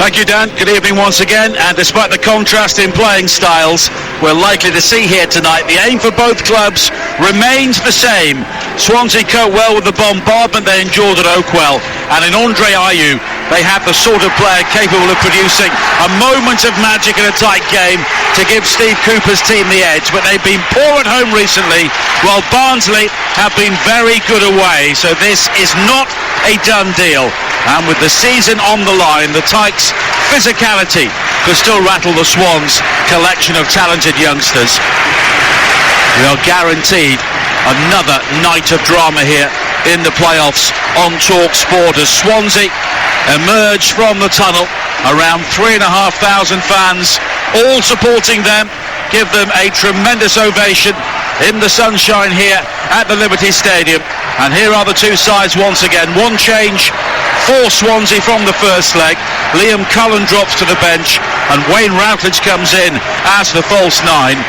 Thank you, Dan. Good evening once again. And despite the contrast in playing styles we're likely to see here tonight, the aim for both clubs remains the same. Swansea cope well with the bombardment they endured at Oakwell, and in Andre Ayew they have the sort of player capable of producing a moment of magic in a tight game to give Steve Cooper's team the edge. But they've been poor at home recently, while Barnsley have been very good away, so this is not a done deal. And with the season on the line, the Tykes' physicality could still rattle the Swans' collection of talented youngsters. We are guaranteed another night of drama here in the playoffs on Talk Sport as Swansea emerge from the tunnel. Around 3,500 fans all supporting them, give them a tremendous ovation in the sunshine here at the Liberty Stadium. And here are the two sides once again. One change for Swansea from the first leg. Liam Cullen drops to the bench and Wayne Routledge comes in as the false nine.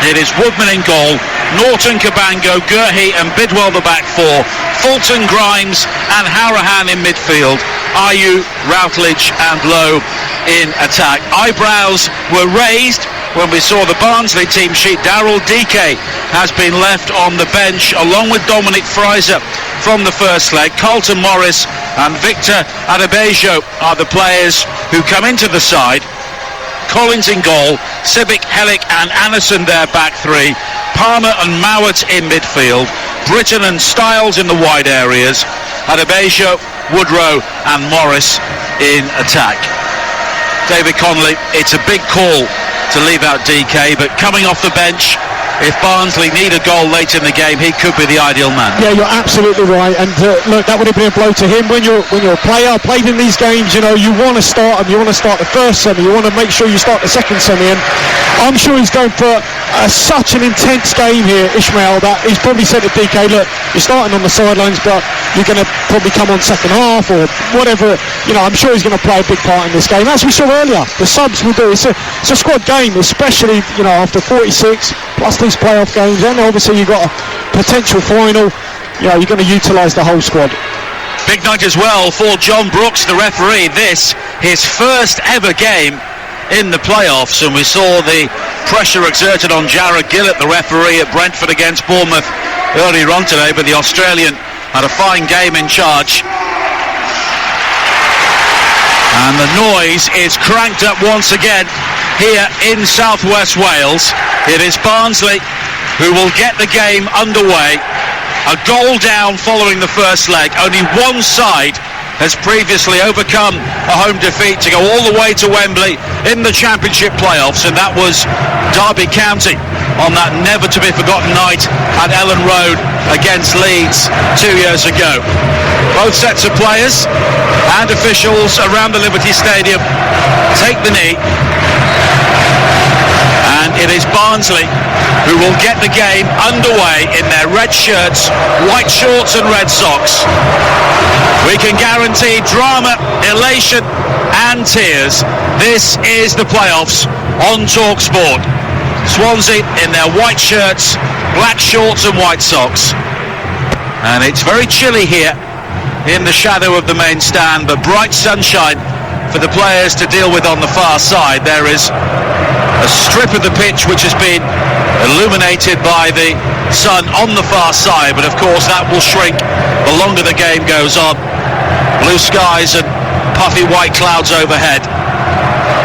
It is Woodman in goal, Norton, Cabango, Gurhey and Bidwell the back four, Fulton, Grimes and Harahan in midfield, Ayew, Routledge and Lowe in attack. Eyebrows were raised when we saw the Barnsley team sheet. Daryl Dike has been left on the bench along with Dominic Fraser from the first leg. Carlton Morris and Victor Adebayo are the players who come into the side. Collins in goal, Civic, Hellick and Anderson their back three, Palmer and Mowat in midfield, Britton and Styles in the wide areas, Adebayo, Woodrow and Morris in attack. David Connolly, it's a big call to leave out DK, but coming off the bench, if Barnsley need a goal late in the game, he could be the ideal man. Yeah, you're absolutely right, and look, that would have been a blow to him. When you're a player, played in these games, you know, you want to start, and you want to start the first semi, you want to make sure you start the second semi, and I'm sure he's going for such an intense game here, Ishmael, that he's probably said to DK, look, you're starting on the sidelines, but you're going to probably come on second half, or whatever, you know, I'm sure he's going to play a big part in this game. As we saw earlier, the subs will do. It's a squad game, especially, you know, after 46, plus these playoff games, and obviously you've got a potential final. You know, you're going to utilise the whole squad. Big night as well for John Brooks, the referee. This, his first ever game in the playoffs, and we saw the pressure exerted on Jarrod Gillett, the referee at Brentford against Bournemouth earlier on today, but the Australian had a fine game in charge. And the noise is cranked up once again here in southwest Wales. It is Barnsley who will get the game underway. A goal down following the first leg. Only one side has previously overcome a home defeat to go all the way to Wembley in the Championship playoffs, and that was Derby County on that never-to-be-forgotten night at Ellen Road against Leeds 2 years ago. Both sets of players and officials around the Liberty Stadium take the knee, and it is Barnsley who will get the game underway in their red shirts, white shorts and red socks. We can guarantee drama, elation and tears. This is the playoffs on Talk Sport. Swansea in their white shirts, black shorts and white socks. And it's very chilly here in the shadow of the main stand, but bright sunshine for the players to deal with on the far side. There is a strip of the pitch which has been illuminated by the sun on the far side, but of course that will shrink the longer the game goes on. Blue skies and puffy white clouds overhead.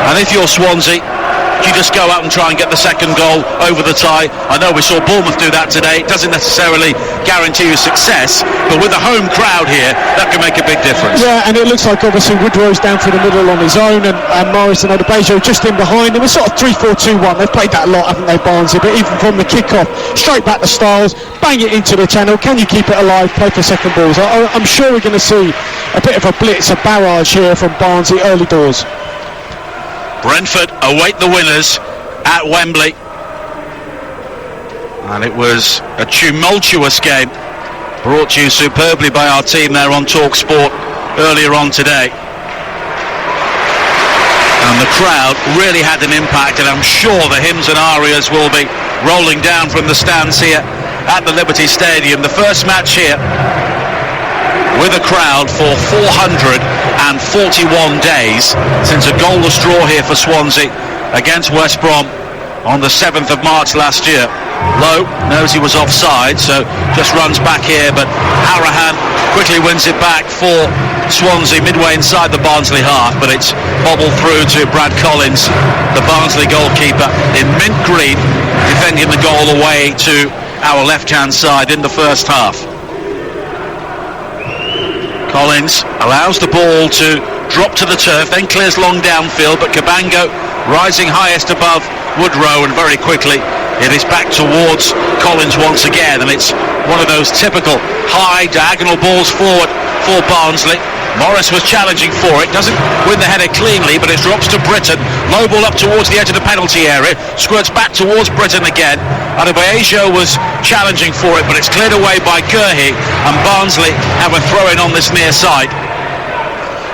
And if you're Swansea, you just go out and try and get the second goal over the tie. I know we saw Bournemouth do that today. It doesn't necessarily guarantee you success, but with a home crowd here, that can make a big difference. Yeah, and it looks like obviously Woodrow's down through the middle on his own, and Morris and Adebayo just in behind. It was sort of 3-4-2-1. They've played that a lot, haven't they, Barnsley? But even from the kick-off, straight back to Styles, bang it into the channel. Can you keep it alive? Play for second balls. I'm sure we're going to see a bit of a blitz, a barrage here from Barnsley early doors. Brentford await the winners at Wembley, and it was a tumultuous game brought to you superbly by our team there on Talk Sport earlier on today, and the crowd really had an impact, and I'm sure the hymns and arias will be rolling down from the stands here at the Liberty Stadium. The first match here with a crowd for 400 days since a goalless draw here for Swansea against West Brom on the 7th of March last year. Lowe knows he was offside, so just runs back here, but Arahan quickly wins it back for Swansea midway inside the Barnsley half, but it's bobbled through to Brad Collins, the Barnsley goalkeeper, in mint green, defending the goal away to our left-hand side in the first half. Collins allows the ball to drop to the turf, then clears long downfield, but Cabango rising highest above Woodrow, and very quickly it is back towards Collins once again, and it's one of those typical high diagonal balls forward for Barnsley. Morris was challenging for it, doesn't win the header cleanly, but it drops to Britton. Low ball up towards the edge of the penalty area, squirts back towards Britton again. Adebayo was challenging for it, but it's cleared away by Gurhey, and Barnsley have a throw-in on this near side.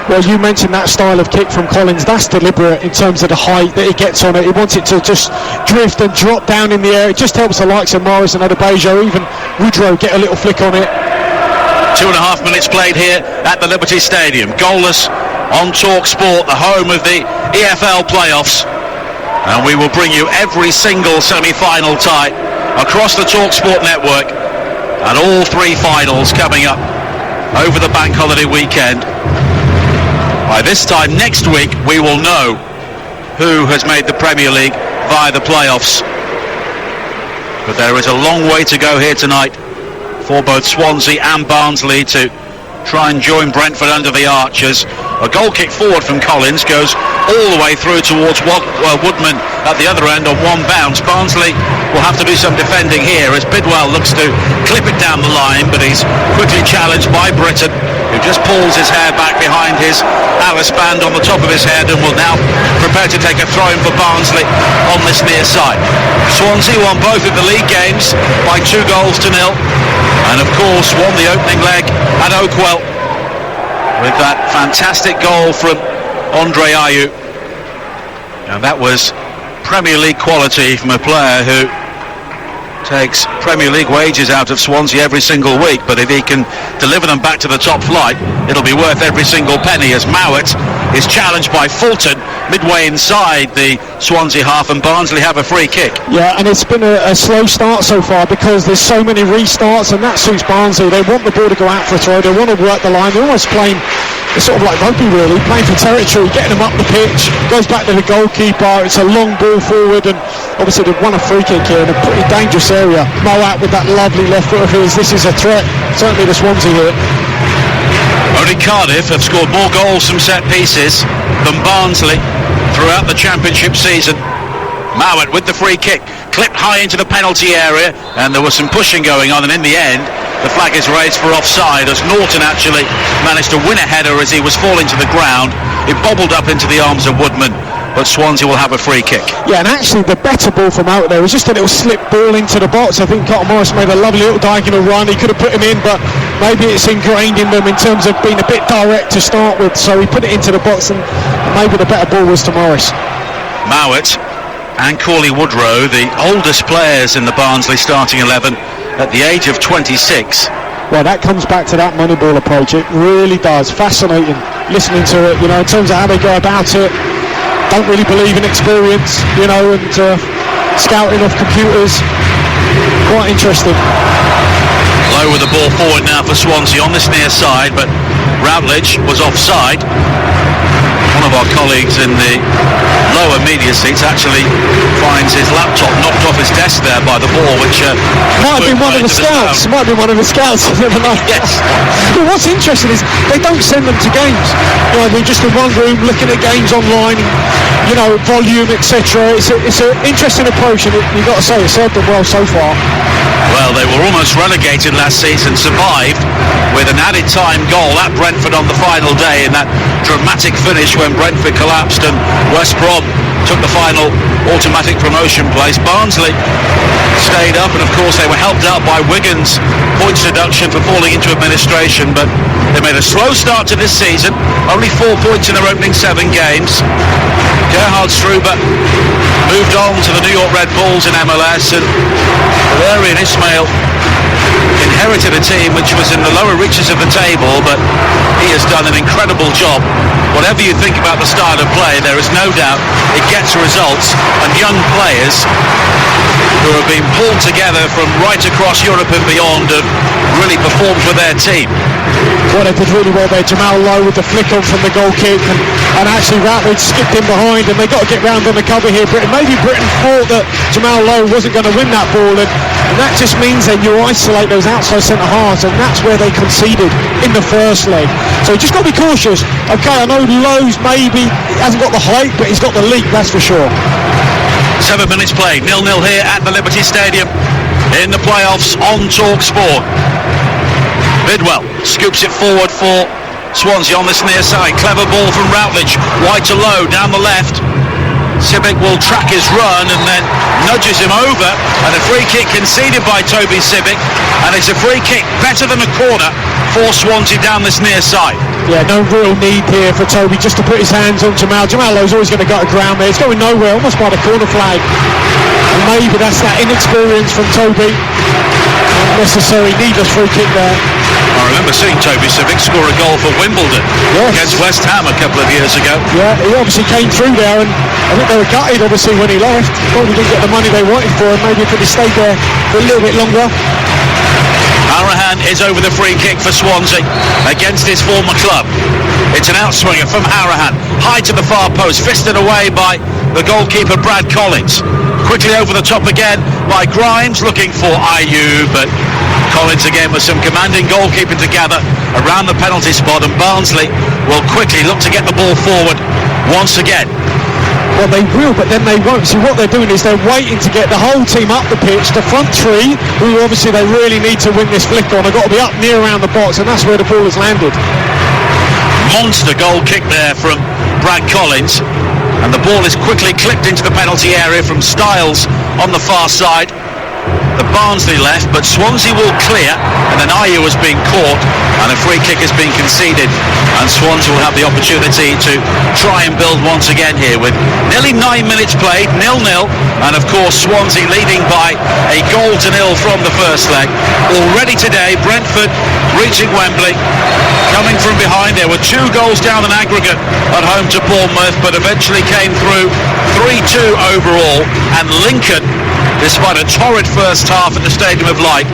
Well, you mentioned that style of kick from Collins. That's deliberate in terms of the height that he gets on it. He wants it to just drift and drop down in the air. It just helps the likes of Morris and Adebayo, even Woodrow, get a little flick on it. 2.5 minutes played here at the Liberty Stadium. Goalless on Talk Sport, the home of the EFL playoffs. And we will bring you every single semi-final tie across the Talk Sport network, and all three finals coming up over the bank holiday weekend. By this time next week, we will know who has made the Premier League via the playoffs. But there is a long way to go here tonight for both Swansea and Barnsley to try and join Brentford under the Archers. A goal kick forward from Collins goes all the way through towards Woodman at the other end on one bounce. Barnsley will have to do some defending here as Bidwell looks to clip it down the line, but he's quickly challenged by Britton, who just pulls his hair back behind his Alice band on the top of his head, and will now prepare to take a throw-in for Barnsley on this near side. Swansea won both of the league games by 2-0, and of course won the opening leg at Oakwell with that fantastic goal from Andre Ayew. And that was Premier League quality from a player who takes Premier League wages out of Swansea every single week, but if he can deliver them back to the top flight, it'll be worth every single penny, as Mowat is challenged by Fulton midway inside the Swansea half, and Barnsley have a free kick. Yeah, and it's been a slow start so far because there's so many restarts, and that suits Barnsley. They want the ball to go out for a throw, they want to work the line, they're almost playing, it's sort of like rugby really, playing for territory, getting them up the pitch, goes back to the goalkeeper, it's a long ball forward, and obviously they've won a free kick here in a pretty dangerous area. Mowat with that lovely left foot of his, this is a threat, certainly to Swansea here. Only Cardiff have scored more goals from set pieces than Barnsley throughout the Championship season. Mowat with the free kick, clipped high into the penalty area, and there was some pushing going on, and in the end the flag is raised for offside, as Norton actually managed to win a header as he was falling to the ground. It bobbled up into the arms of Woodman, but Swansea will have a free kick. Yeah, and actually the better ball from out there was just a little slip ball into the box. I think Carter Morris made a lovely little diagonal run. He could have put him in, but maybe it's ingrained in them in terms of being a bit direct to start with, so he put it into the box, and maybe the better ball was to Morris. Mowat and Corley Woodrow, the oldest players in the Barnsley starting 11 at the age of 26. Well, that comes back to that Moneyball approach. It really does. Fascinating listening to it, you know, in terms of how they go about it. Don't really believe in experience, you know, and scouting off computers. Quite interesting. Low with the ball forward now for Swansea on this near side, but Routledge was offside. One of our colleagues in the lower media seats actually finds his laptop knocked off his desk there by the ball, which might have been one of the scouts. Might have been one of the scouts. Yes. But what's interesting is they don't send them to games. You know, they're just in one room looking at games online, you know, volume, etc. It's an interesting approach, and you've got to say it's served them well so far. Well, they were almost relegated last season, survived with an added time goal at Brentford on the final day in that dramatic finish when Brentford collapsed and West Brom took the final automatic promotion place. Barnsley stayed up, and of course they were helped out by Wigan's points deduction for falling into administration, but they made a slow start to this season, only 4 points in their opening 7 games. Gerhard Struber moved on to the New York Red Bulls in MLS, and Valerian Ismail inherited a team which was in the lower reaches of the table, but he has done an incredible job. Whatever you think about the style of play, there is no doubt it gets results, and young players who have been pulled together from right across Europe and beyond have really performed for their team. Well, they did really well there. Jamal Lowe with the flick on from the goal kick, and actually Routledge skipped in behind, and they got to get round on the cover here. Maybe Britain thought that Jamal Lowe wasn't going to win that ball, and that just means that you isolate those outside centre halves, and that's where they conceded in the first leg. So you just got to be cautious. Okay, I know Lowe's maybe hasn't got the height, but he's got the leap, that's for sure. 7 minutes played, 0-0 here at the Liberty Stadium in the playoffs on TalkSport. Bidwell scoops it forward for Swansea on this near side. Clever ball from Routledge, wide to low, down the left. Sibbick will track his run and then nudges him over, and a free kick conceded by Toby Sibbick, and it's a free kick better than a corner for Swansea down this near side. Yeah, no real need here for Toby just to put his hands on Jamal. Jamal Lowe's always going to go to ground there. It's going nowhere, almost by the corner flag. And maybe that's that inexperience from Toby. Unnecessary, needless free kick there. I remember seeing Toby Sibbick score a goal for Wimbledon against West Ham a couple of years ago. Yeah, he obviously came through there, and I think they were gutted obviously when he left. Probably didn't get the money they wanted for him. Maybe if he'd stayed there for a little bit longer. Arahan is over the free kick for Swansea against his former club. It's an outswinger from Arahan, high to the far post, fisted away by the goalkeeper Brad Collins. Quickly over the top again by Grimes, looking for Ayew, but Collins again with some commanding goalkeeping together around the penalty spot, and Barnsley will quickly look to get the ball forward once again. Well, they will, but then they won't. See, what they're doing is they're waiting to get the whole team up the pitch. The front three, who obviously they really need to win this flick on, have got to be up near around the box, and that's where the ball has landed. Monster goal kick there from Brad Collins, and the ball is quickly clipped into the penalty area from Styles on the far side. The Barnsley left, but Swansea will clear, and then Ayew has been caught, and a free kick has been conceded, and Swansea will have the opportunity to try and build once again here with nearly 9 minutes played, 0-0, and of course Swansea leading by a 0-0 from the first leg. Already today, Brentford reaching Wembley, coming from behind. There were 2 goals down in aggregate at home to Bournemouth, but eventually came through 3-2 overall, and Lincoln, despite a torrid first half at the Stadium of Light,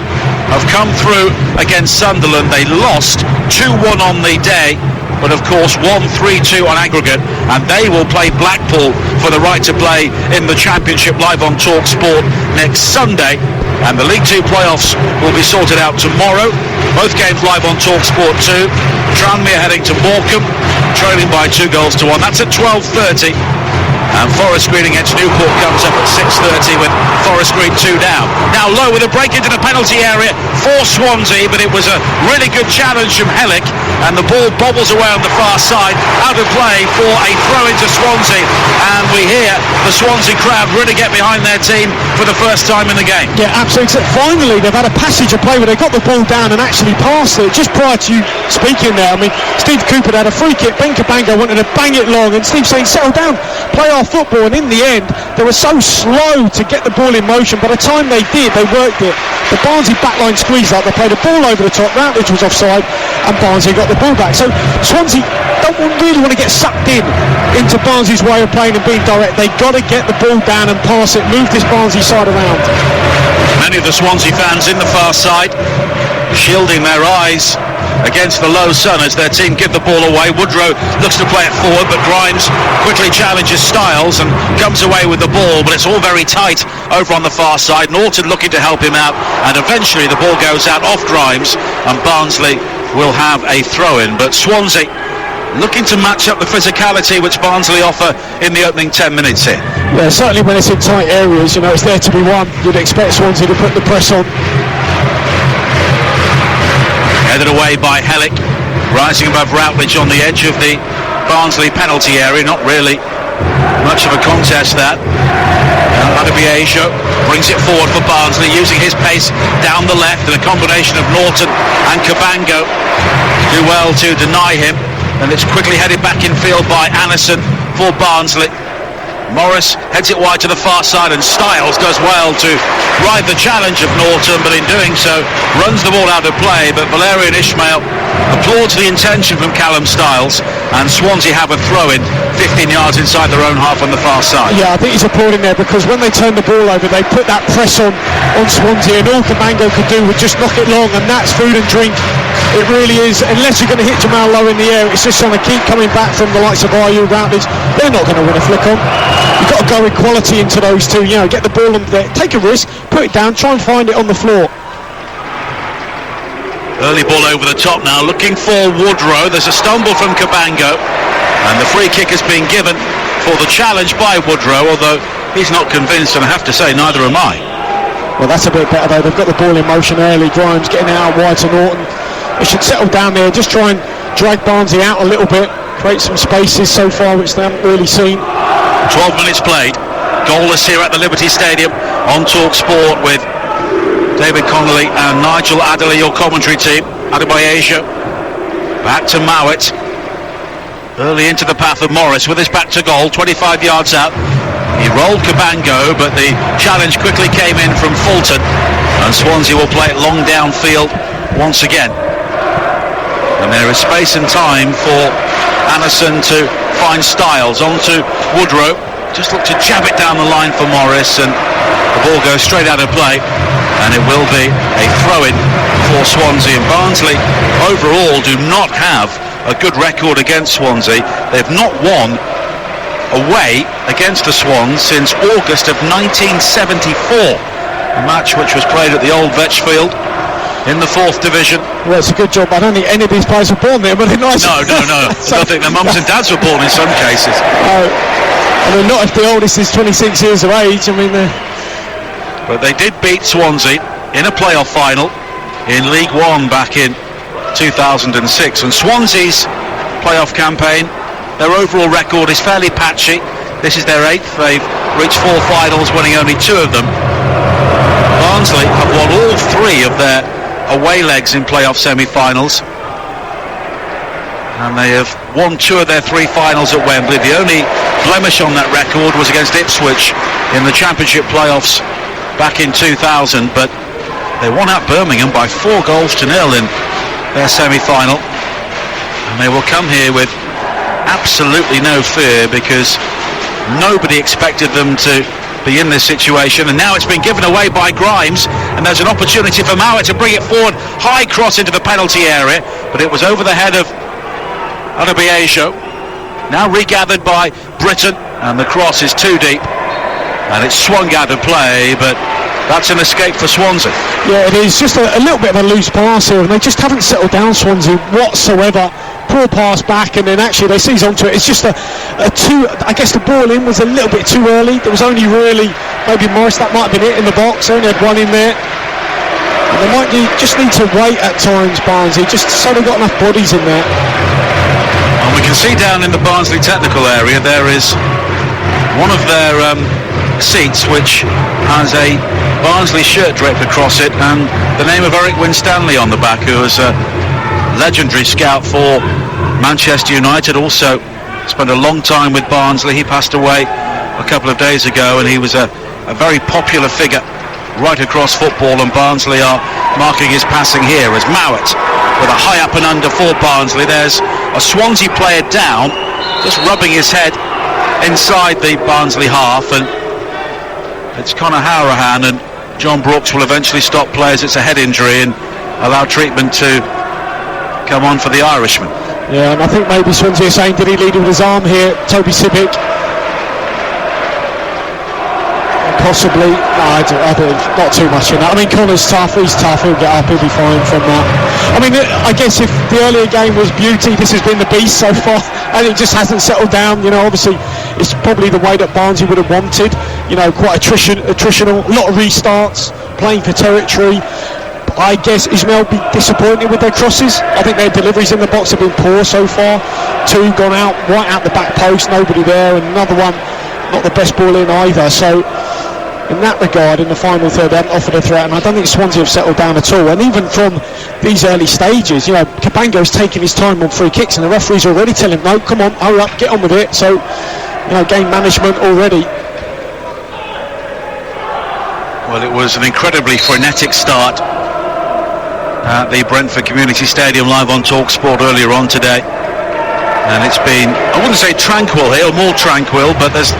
have come through against Sunderland. They lost 2-1 on the day, but of course won 3-2 on aggregate, and they will play Blackpool for the right to play in the Championship live on TalkSport next Sunday, and the League 2 playoffs will be sorted out tomorrow. Both games live on TalkSport 2. Tranmere heading to Morecambe, trailing by 2-1. That's at 12:30. And Forest Green against Newport comes up at 6:30 with Forest Green 2 down. Now Lowe with a break into the penalty area for Swansea, but it was a really good challenge from Hellick, and the ball bobbles away on the far side, out of play for a throw into Swansea, and we hear the Swansea crowd really get behind their team for the first time in the game. Yeah, absolutely. Finally, they've had a passage of play where they got the ball down and actually passed it. Just prior to you speaking there, I mean, Steve Cooper had a free kick, Benka wanted to bang it long, and Steve saying, settle down, play our football, and in the end they were so slow to get the ball in motion. By the time they did, they worked it. The Barnsley backline squeezed up, they played a ball over the top, Routledge was offside, and Barnsley got the ball back. So Swansea don't really want to get sucked into Barnsley's way of playing and being direct. They've got to get the ball down and pass it, move this Barnsley side around. Many of the Swansea fans in the far side shielding their eyes against the low sun as their team give the ball away. Woodrow looks to play it forward, but Grimes quickly challenges Styles and comes away with the ball, but it's all very tight over on the far side. Norton looking to help him out, and eventually the ball goes out off Grimes, and Barnsley will have a throw-in. But Swansea looking to match up the physicality which Barnsley offer in the opening 10 minutes here. Yeah, certainly when it's in tight areas, you know, it's there to be won. You'd expect Swansea to put the press on. Headed away by Hellick, rising above Routledge on the edge of the Barnsley penalty area. Not really much of a contest that. Adebayo brings it forward for Barnsley, using his pace down the left, and a combination of Norton and Cabango do well to deny him, and it's quickly headed back in field by Anderson for Barnsley. Morris heads it wide to the far side, and Styles does well to ride the challenge of Norton, but in doing so runs the ball out of play. But Valérien Ismaël applauds the intention from Callum Styles, and Swansea have a throw-in 15 yards inside their own half on the far side. Yeah, I think he's applauding there, because when they turned the ball over, they put that press on Swansea, and all Cabango could do was just knock it long, and that's food and drink. It really is. Unless you're going to hit Jamal low in the air, it's just going to keep coming back from the likes of Ayew, Routledge. They're not going to win a flick on. You've got to go with quality into those two, get the ball on there, take a risk, put it down, try and find it on the floor. Early ball over the top now, looking for Woodrow. There's a stumble from Cabango, and the free kick has been given for the challenge by Woodrow, although he's not convinced, and I have to say neither am I. Well, that's a bit better though. They've got the ball in motion early. Grimes getting it out wide to Norton. They should settle down there, just try and drag Barnsley out a little bit, create some spaces so far which they haven't really seen. 12 minutes played, goalless here at the Liberty Stadium on Talk Sport with David Connolly and Nigel Adderley, your commentary team. Adebayo back to Mowat, early into the path of Morris with his back to goal, 25 yards out. He rolled Cabango, but the challenge quickly came in from Fulton, and Swansea will play it long downfield once again. And there is space and time for Anderson to find Styles, onto Woodrow, just look to jab it down the line for Morris, and the ball goes straight out of play, and it will be a throw-in for Swansea. And Barnsley overall do not have a good record against Swansea. They've not won away against the Swans since August of 1974, a match which was played at the old Vetchfield in the 4th division. Well, it's a good job. I don't think any of these players were born there, but they're nice. No. I think their mums and dads were born in some cases. I mean, not if the oldest is 26 years of age. But they did beat Swansea in a playoff final in League One back in 2006. And Swansea's playoff campaign, their overall record is fairly patchy. This is their 8th. They've reached 4 finals, winning only 2 of them. Barnsley have won all 3 of their away legs in playoff semi-finals, and they have won 2 of their 3 finals at Wembley. The only blemish on that record was against Ipswich in the Championship playoffs back in 2000, but they won at Birmingham by 4 goals to 0 in their semi-final, and they will come here with absolutely no fear, because nobody expected them to be in this situation. And now it's been given away by Grimes, and there's an opportunity for Mowat to bring it forward, high cross into the penalty area, but it was over the head of Adebayo, now regathered by Britton, and the cross is too deep, and it's swung out of play, but that's an escape for Swansea. Yeah, it is just a little bit of a loose pass here, and they just haven't settled down, Swansea, whatsoever. Poor pass back, and then actually they seize onto it. It's just I guess the ball in was a little bit too early. There was only really maybe Morris that might have been it in the box. They only had 1 in there, and they might just need to wait at times, Barnsley, just so they've got enough bodies in there. And we can see down in the Barnsley technical area there is one of their seats which has a Barnsley shirt draped across it, and the name of Eric Winstanley on the back, who was a legendary scout for Manchester United, also spent a long time with Barnsley. He passed away a couple of days ago, and he was a very popular figure right across football, and Barnsley are marking his passing here as Mowat with a high up and under for Barnsley. There's a Swansea player down, just rubbing his head inside the Barnsley half, and it's Conor Hourahan, and John Brooks will eventually stop players. It's a head injury, and allow treatment to come on for the Irishman. Yeah, and I think maybe Swansea are saying, did he lead with his arm here, Toby Sibic? Possibly. No, I don't, not too much in that. I mean, Connor's tough, he's tough, he'll get up, he'll be fine from that. I mean, I guess if the earlier game was beauty, this has been the beast so far, and it just hasn't settled down. Obviously it's probably the way that Barnsley would have wanted, quite attritional, a lot of restarts, playing for territory. I guess Ismail will be disappointed with their crosses. I think their deliveries in the box have been poor so far. 2 gone out, right out the back post, nobody there, and another one, not the best ball in either. So in that regard, in the final third, they haven't offered a threat, and I don't think Swansea have settled down at all. And even from these early stages, Cabango's taking his time on free kicks, and the referee's already telling him, no, come on, hurry up, get on with it. So, game management already. Well, it was an incredibly frenetic start at the Brentford Community Stadium, live on TalkSport earlier on today. And it's been, I wouldn't say tranquil here, more tranquil, but there's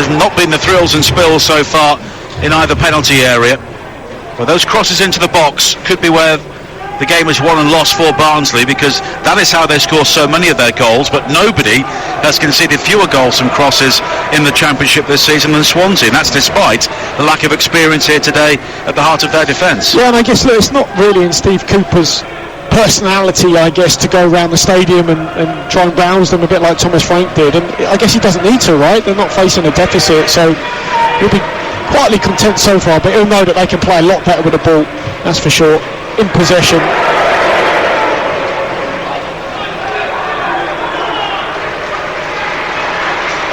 not been the thrills and spills so far in either penalty area. But those crosses into the box could be where the game is won and lost for Barnsley, because that is how they score so many of their goals. But nobody has conceded fewer goals from crosses in the Championship this season than Swansea, and that's despite the lack of experience here today at the heart of their defence. Yeah, and I guess, look, it's not really in Steve Cooper's personality, I guess, to go around the stadium and try and rouse them a bit like Thomas Frank did, and I guess he doesn't need to, right? They're not facing a deficit, so he'll be quietly content so far, but he'll know that they can play a lot better with the ball, that's for sure, in possession.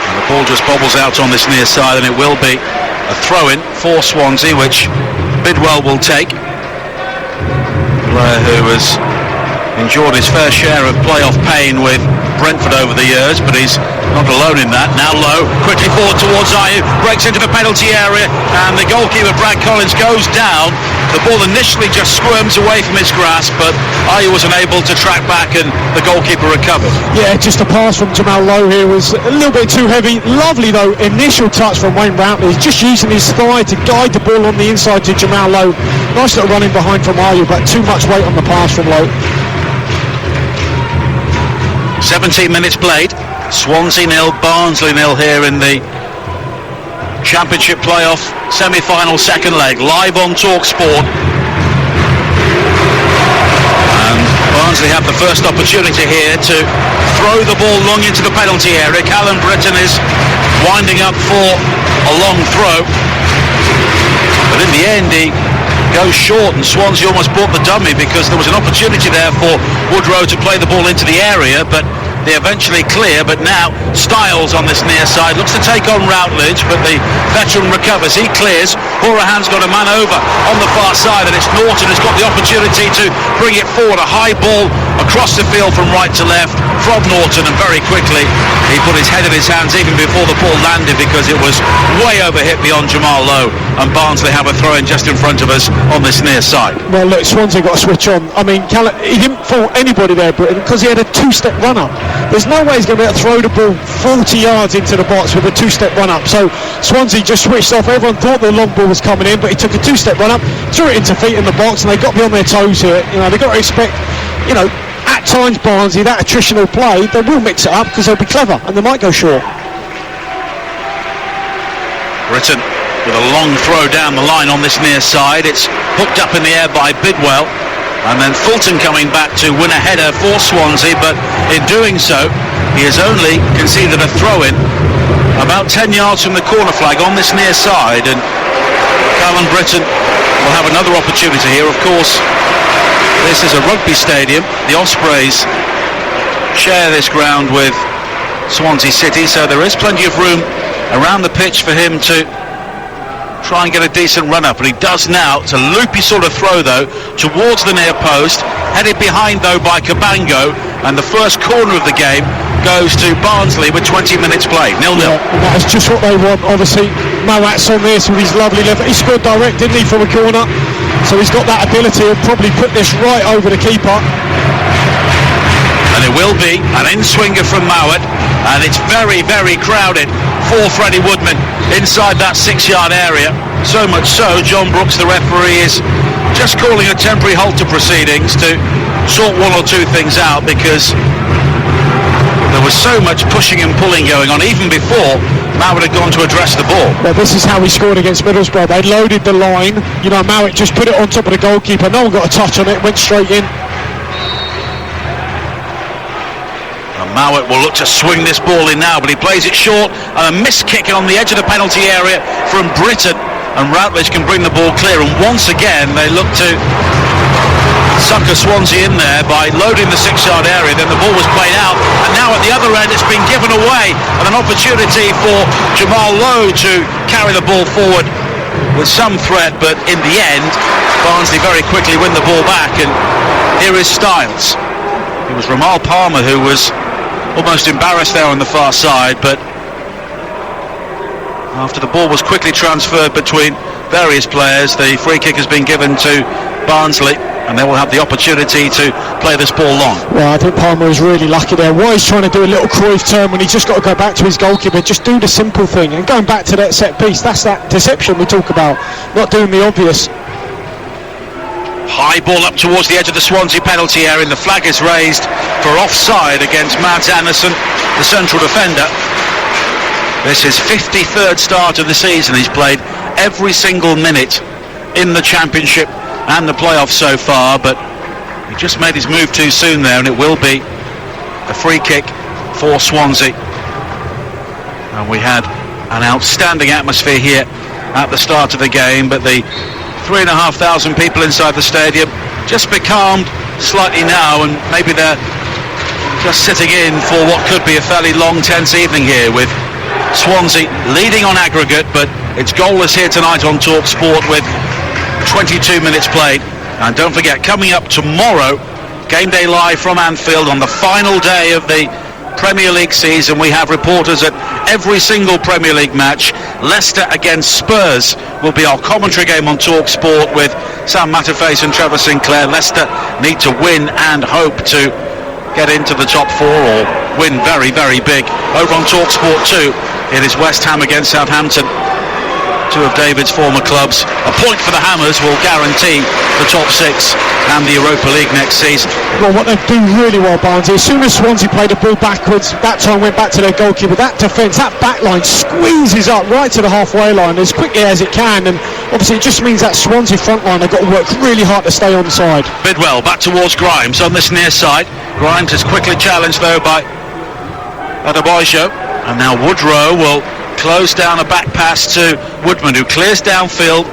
And the ball just bobbles out on this near side, and it will be a throw-in for Swansea, which Bidwell will take. Player who has endured his fair share of playoff pain with Brentford over the years, but he's not alone in that. Now Lowe, quickly forward towards Ayew, breaks into the penalty area, and the goalkeeper Brad Collins goes down. The ball initially just squirms away from his grasp, but Ayew was unable to track back, and the goalkeeper recovered. Yeah, just a pass from Jamal Lowe here was a little bit too heavy. Lovely though, initial touch from Wayne Routledge, just using his thigh to guide the ball on the inside to Jamal Lowe. Nice little running behind from Ayew, but too much weight on the pass from Lowe. 17 minutes played, Swansea 0, Barnsley 0 here in the Championship playoff semi-final second leg, live on TalkSport. And Barnsley have the first opportunity here to throw the ball long into the penalty area. Callum Britton is winding up for a long throw, but in the end he goes short, and Swansea almost bought the dummy, because there was an opportunity there for Woodrow to play the ball into the area, but they eventually clear. But now Styles on this near side looks to take on Routledge, but the veteran recovers, he clears. Horahan's got a man over on the far side, and it's Norton who's got the opportunity to bring it forward. A high ball across the field from right to left from Norton, and very quickly he put his head in his hands even before the ball landed, because it was way over hit beyond Jamal Lowe, and Barnsley have a throw in just in front of us on this near side. Well, look, Swansea got to switch on. I mean, he didn't fool anybody there, Britton, because he had a two-step run-up. There's no way he's going to be able to throw the ball 40 yards into the box with a two-step run-up. So Swansea just switched off. Everyone thought the long ball was coming in, but he took a two-step run-up, threw it into feet in the box, and they got to be on their toes here. They've got to expect, at times Barnsley, that attritional play, they will mix it up because they'll be clever and they might go short. Britton with a long throw down the line on this near side. It's hooked up in the air by Bidwell, and then Fulton coming back to win a header for Swansea, but in doing so he has only conceded a throw-in about 10 yards from the corner flag on this near side, and Callum Britton will have another opportunity here. Of course, this is a rugby stadium. The Ospreys share this ground with Swansea City, so there is plenty of room around the pitch for him to try and get a decent run up, and he does now. It's a loopy sort of throw though towards the near post, headed behind though by Cabango, and the first corner of the game goes to Barnsley with 20 minutes played, 0-0. Yeah, and that is just what they want. Obviously Moat's on this with his lovely left. He scored direct, didn't he, from a corner, so he's got that ability. He'll probably put this right over the keeper, and it will be an in-swinger from Mowat, and it's very, very crowded for Freddie Woodman inside that 6-yard area. So much so, John Brooks, the referee, is just calling a temporary halt to proceedings to sort one or two things out, because there was so much pushing and pulling going on even before Mowat had gone to address the ball. Well, this is how he scored against Middlesbrough. They loaded the line, Mowat just put it on top of the goalkeeper, no one got a touch on it, went straight in. Mowat will look to swing this ball in now, but he plays it short, and a missed kick on the edge of the penalty area from Britton, and Routledge can bring the ball clear, and once again they look to sucker Swansea in there by loading the 6-yard area. Then the ball was played out, and now at the other end it's been given away, and an opportunity for Jamal Lowe to carry the ball forward with some threat, but in the end Barnsley very quickly win the ball back. And here is Styles. It was Ramal Palmer who was almost embarrassed there on the far side, but after the ball was quickly transferred between various players, the free kick has been given to Barnsley, and they will have the opportunity to play this ball long. Well, I think Palmer was really lucky there. Why he's trying to do a little Cruyff turn when he's just got to go back to his goalkeeper, just do the simple thing, and going back to that set piece, that's that deception we talk about, not doing the obvious. High ball up towards the edge of the Swansea penalty area, and the flag is raised for offside against Mads Andersen, the central defender. This is 53rd start of the season. He's played every single minute in the Championship and the playoffs so far, but he just made his move too soon there, and it will be a free kick for Swansea. And we had an outstanding atmosphere here at the start of the game, but the 3,500 people inside the stadium just becalmed slightly now, and maybe they're just sitting in for what could be a fairly long, tense evening here, with Swansea leading on aggregate, but it's goalless here tonight on Talk Sport with 22 minutes played. And don't forget, coming up tomorrow, Game Day Live from Anfield on the final day of the Premier League season. We have reporters at every single Premier League match. Leicester against Spurs will be our commentary game on Talk Sport with Sam Matterface and Trevor Sinclair. Leicester need to win and hope to get into the top four, or win very, very big. Over on Talk Sport 2, it is West Ham against Southampton, two of David's former clubs. A point for the Hammers will guarantee the top six and the Europa League next season. Well, what they do really well, Barnsley, as soon as Swansea played the ball backwards, that time went back to their goalkeeper, that defence, that back line squeezes up right to the halfway line as quickly as it can, and obviously it just means that Swansea front line have got to work really hard to stay on side. Bidwell back towards Grimes on this near side. Grimes is quickly challenged though by Adebayo, and now Woodrow will close down a back pass to Woodman, who clears downfield,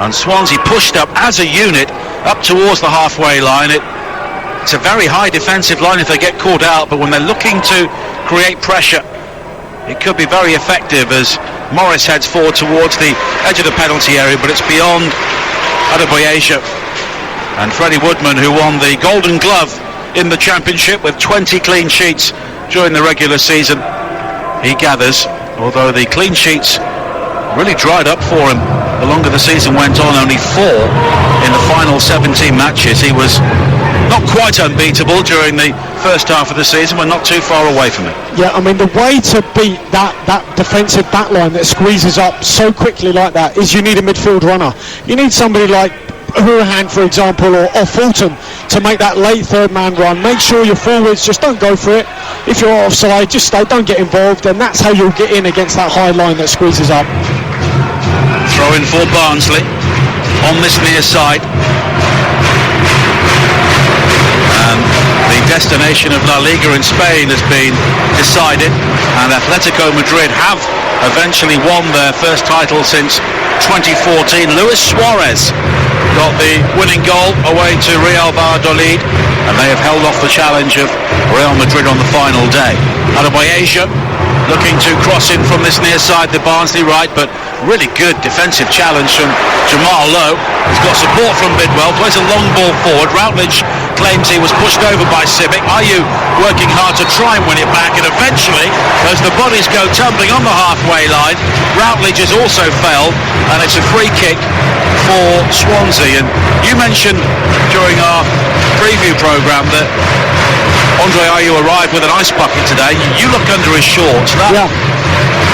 and Swansea pushed up as a unit up towards the halfway line. It's a very high defensive line if they get caught out, but when they're looking to create pressure, it could be very effective as Morris heads forward towards the edge of the penalty area, but it's beyond Adebayo. And Freddie Woodman, who won the Golden Glove in the Championship with 20 clean sheets during the regular season, he gathers, although the clean sheets really dried up for him the longer the season went on, only 4 in the final 17 matches. He was not quite unbeatable during the first half of the season. We're not too far away from it. Yeah, I mean, the way to beat that defensive backline that squeezes up so quickly like that is you need a midfield runner. You need somebody like Hurahan, for example, or Fulton to make that late third man run. Make sure your forwards just don't go for it. If you're offside, just stay, don't get involved, and that's how you'll get in against that high line that squeezes up. Throw in for Barnsley on this near side. And the destination of La Liga in Spain has been decided, and Atletico Madrid have eventually won their first title since 2014. Luis Suarez got the winning goal away to Real Valladolid, and they have held off the challenge of Real Madrid on the final day. Adebayo looking to cross in from this near side to Barnsley right, but really good defensive challenge from Jamal Lowe. He's got support from Bidwell, plays a long ball forward. Routledge claims he was pushed over by Simic. Ayew working hard to try and win it back, and eventually, as the bodies go tumbling on the halfway line, Routledge has also failed, and it's a free kick for Swansea. And you mentioned during our preview programme that Andre Ayew arrived with an ice bucket today. You look under his shorts. That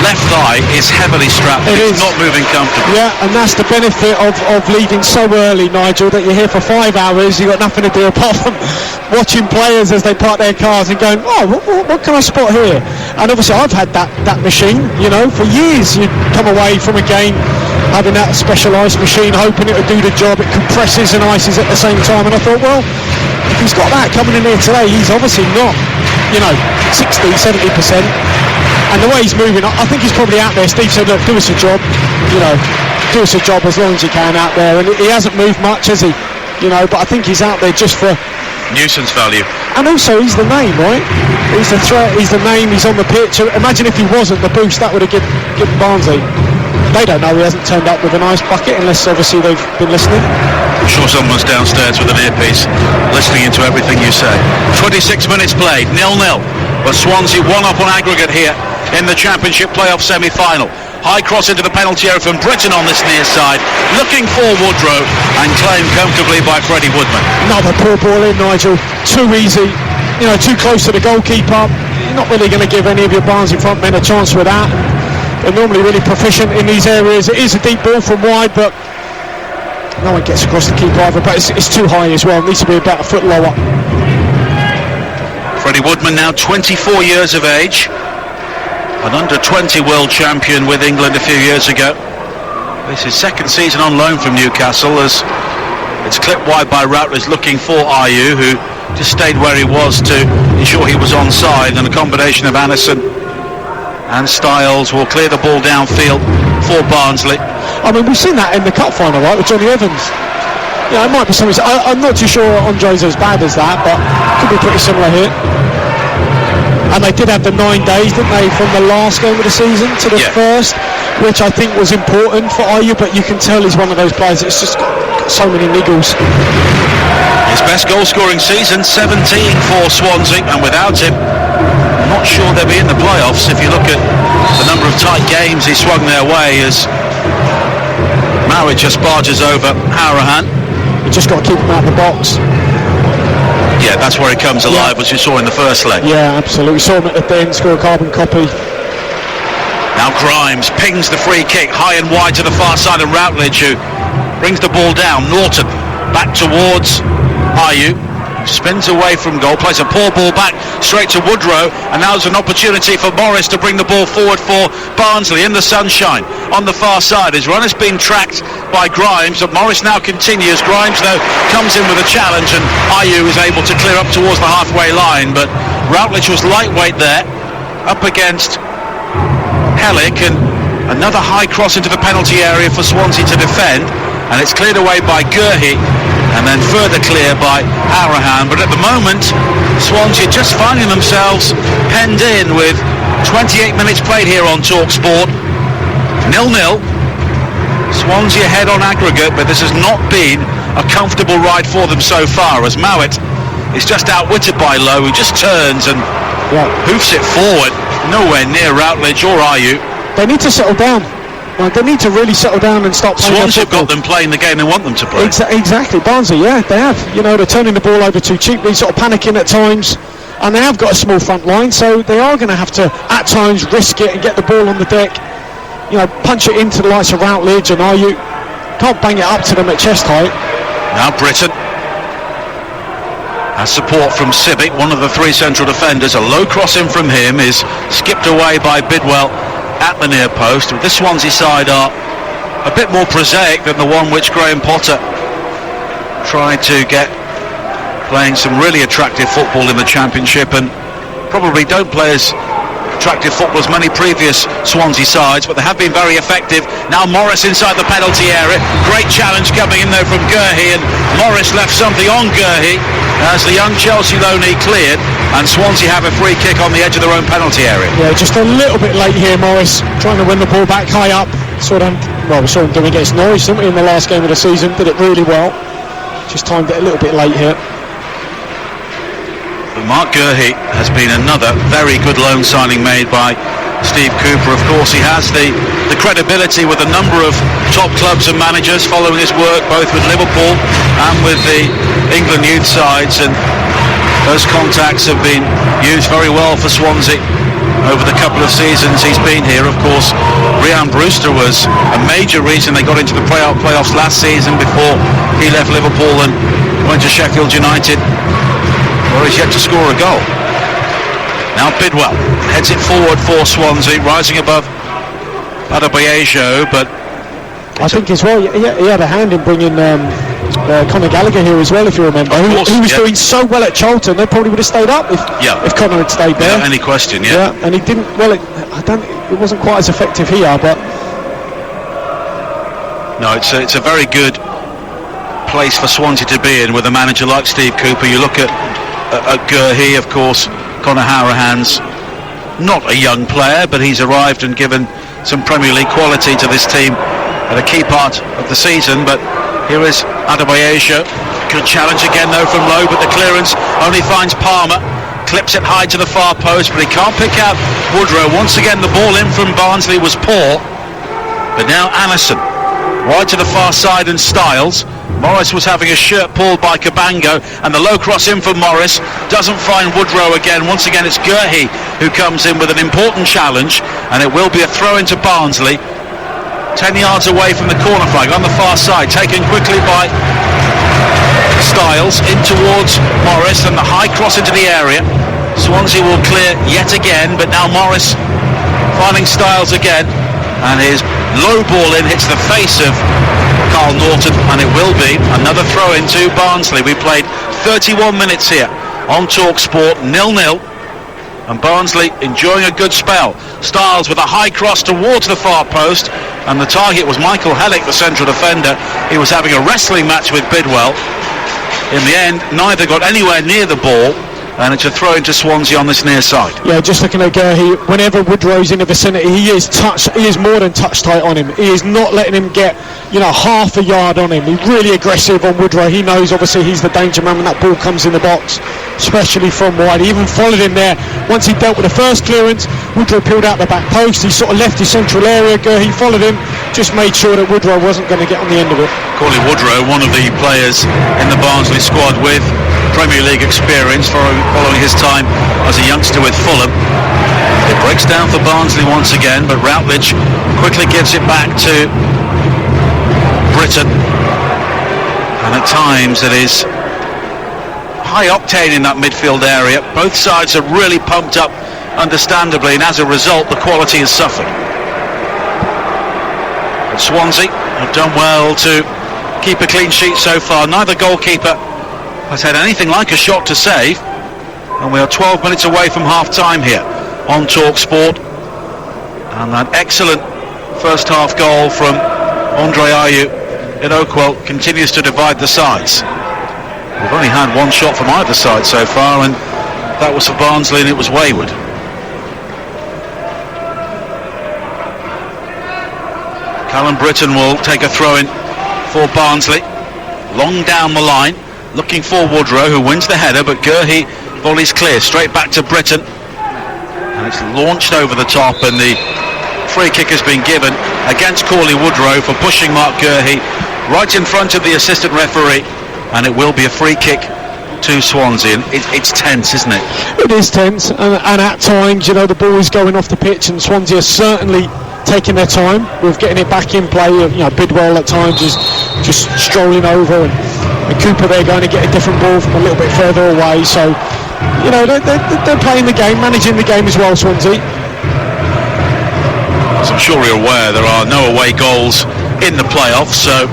left thigh is heavily strapped. It's not moving comfortably. Yeah, and that's the benefit of leaving so early, Nigel, that you're here for 5 hours, you've got nothing to do apart from watching players as they park their cars and going, what can I spot here? And obviously I've had that machine, you know, for years. You'd come away from a game having that specialised machine, hoping it would do the job. It compresses and ices at the same time, and I thought, well, if he's got that coming in here today, he's obviously not, 60-70%. And the way he's moving, I think he's probably out there. Steve said, look, do us a job, do us a job as long as you can out there. And he hasn't moved much, has he? but I think he's out there just for nuisance value. And also, he's the name, right? He's the threat, he's the name, he's on the pitch. Imagine if he wasn't, the boost that would have given Barnsley. They don't know he hasn't turned up with an ice bucket, unless obviously they've been listening. I'm sure someone's downstairs with an earpiece, listening into everything you say. 26 minutes played, 0-0. But Swansea one up on aggregate here in the Championship playoff semi-final. High cross into the penalty area from Britton on this near side, looking for Woodrow, and claimed comfortably by Freddie Woodman. Another poor ball in, Nigel. Too easy, too close to the goalkeeper. You're not really going to give any of your Barnsley front men a chance with that. They're normally really proficient in these areas. It is a deep ball from wide, but no one gets across the keeper either. But it's too high as well. It needs to be about a foot lower. Freddie Woodman, now 24 years of age, an under-20 world champion with England a few years ago. This is second season on loan from Newcastle, as it's clipped wide by Routledge looking for Ayew, who just stayed where he was to ensure he was onside, and a combination of Anderson and Styles will clear the ball downfield for Barnsley. I mean, we've seen that in the cup final, right, with Johnny Evans. It might be something. I'm not too sure Andre's as bad as that, but it could be pretty similar here. And they did have the 9 days, didn't they, from the last game of the season to the first, which I think was important for Ayew, but you can tell he's one of those players that's just got so many niggles. His best goal-scoring season, 17 for Swansea, and without him, I'm not sure they'll be in the playoffs. If you look at the number of tight games he swung their way, as Mowat just barges over Harahan. You just got to keep him out of the box. Yeah, that's where he comes alive, as you saw in the first leg. Yeah, absolutely. Saw him at the end, score a carbon copy. Now Grimes pings the free kick high and wide to the far side of Routledge, who brings the ball down. Norton back towards Ayew, who spins away from goal, plays a poor ball back straight to Woodrow, and now there's an opportunity for Morris to bring the ball forward for Barnsley in the sunshine on the far side. His run has been tracked by Grimes, but Morris now continues. Grimes, though, comes in with a challenge, and Ayew is able to clear up towards the halfway line, but Routledge was lightweight there, up against Hellick, and another high cross into the penalty area for Swansea to defend, and it's cleared away by Gurhey, and then further clear by Harahan. But at the moment, Swansea just finding themselves penned in with 28 minutes played here on TalkSport. 0-0. Swansea ahead on aggregate, but this has not been a comfortable ride for them so far, as Mowat is just outwitted by Lowe, who just turns and hoofs it forward, nowhere near Routledge or Ayew. They need to settle down. They need to really settle down and stop playing. Swansea have got them playing the game they want them to play. Exactly. Barnsley, yeah, they have. They're turning the ball over too cheaply, sort of panicking at times, and they have got a small front line, so they are going to have to, at times, risk it and get the ball on the deck. Punch it into the likes of Routledge and Ayew. Can't bang it up to them at chest height. Now Britton has support from Sibic, one of the three central defenders. A low cross in from him is skipped away by Bidwell at the near post. This Swansea side are a bit more prosaic than the one which Graham Potter tried to get playing some really attractive football in the Championship, and probably don't play as attractive football as many previous Swansea sides, but they have been very effective. Now Morris inside the penalty area. Great challenge coming in there from Gurhey, and Morris left something on Gurhey as the young Chelsea loanee cleared, and Swansea have a free kick on the edge of their own penalty area. Yeah, just a little bit late here, Morris, trying to win the ball back high up. We saw him doing it against Norwich, didn't we, in the last game of the season. Did it really well. Just timed it a little bit late here. But Mark Gurhey has been another very good loan signing made by Steve Cooper. Of course, he has the credibility with a number of top clubs and managers following his work both with Liverpool and with the England youth sides, and those contacts have been used very well for Swansea over the couple of seasons he's been here. Of course, Ryan Brewster was a major reason they got into the playoffs last season before he left Liverpool and went to Sheffield United, where he's yet to score a goal. Now Bidwell heads it forward for Swansea, rising above Adebayo, but I think as well, he had a hand in bringing Conor Gallagher here as well, if you remember. He was doing so well at Charlton, they probably would have stayed up if Conor had stayed there. Without any question, yeah. And he didn't. Well, it wasn't quite as effective here, but no, it's a very good place for Swansea to be in with a manager like Steve Cooper. You look at Gurhey, of course, Conor Hourihan's not a young player, but he's arrived and given some Premier League quality to this team at a key part of the season. But here is Adebayo. Good challenge again though from low, but the clearance only finds Palmer. Clips it high to the far post, but he can't pick out Woodrow. Once again, the ball in from Barnsley was poor, but now Anderson wide to the far side and Styles. Morris was having his shirt pulled by Cabango, and the low cross in for Morris doesn't find Woodrow again. Once again, it's Gurhey who comes in with an important challenge, and it will be a throw into Barnsley, 10 yards away from the corner flag on the far side, taken quickly by Styles in towards Morris, and the high cross into the area. Swansea will clear yet again, but now Morris finding Styles again, and his low ball in hits the face of Carl Norton, and it will be another throw into Barnsley. We played 31 minutes here on TalkSport, 0-0, and Barnsley enjoying a good spell. Styles with a high cross towards the far post, and the target was Michael Hellick, the central defender. He was having a wrestling match with Bidwell. In the end, neither got anywhere near the ball, and it's a throw into Swansea on this near side. Yeah, just looking at Gurhey, whenever Woodrow's in the vicinity, he is more than touch tight on him. He is not letting him get, half a yard on him. He's really aggressive on Woodrow. He knows, obviously, he's the danger man when that ball comes in the box, especially from wide. He even followed him there. Once he dealt with the first clearance, Woodrow peeled out the back post. He sort of left his central area. Gurhey followed him, just made sure that Woodrow wasn't going to get on the end of it. Corley Woodrow, one of the players in the Barnsley squad with Premier League experience following his time as a youngster with Fulham. It breaks down for Barnsley once again, but Routledge quickly gives it back to Britton, and at times it is high octane in that midfield area. Both sides are really pumped up, understandably, and as a result the quality has suffered. But Swansea have done well to keep a clean sheet so far. Neither goalkeeper has had anything like a shot to save, and we are 12 minutes away from half-time here on TalkSport, and that excellent first half goal from Andre Ayew in Oakwell continues to divide the sides. We've only had one shot from either side so far, and that was for Barnsley, and it was wayward. Callum Britton will take a throw in for Barnsley, long down the line, looking for Woodrow, who wins the header, but Gurhey volleys clear straight back to Britton, and it's launched over the top, and the free kick has been given against Corley Woodrow for pushing Mark Gurhey right in front of the assistant referee, and it will be a free kick to Swansea. And it's tense, isn't it? It is tense, and at times, the ball is going off the pitch, and Swansea are certainly taking their time with getting it back in play. Bidwell at times is just strolling over, and Cooper there going to get a different ball from a little bit further away. So, they're playing the game, managing the game as well, Swansea. As I'm sure you're aware, there are no away goals in the playoffs, so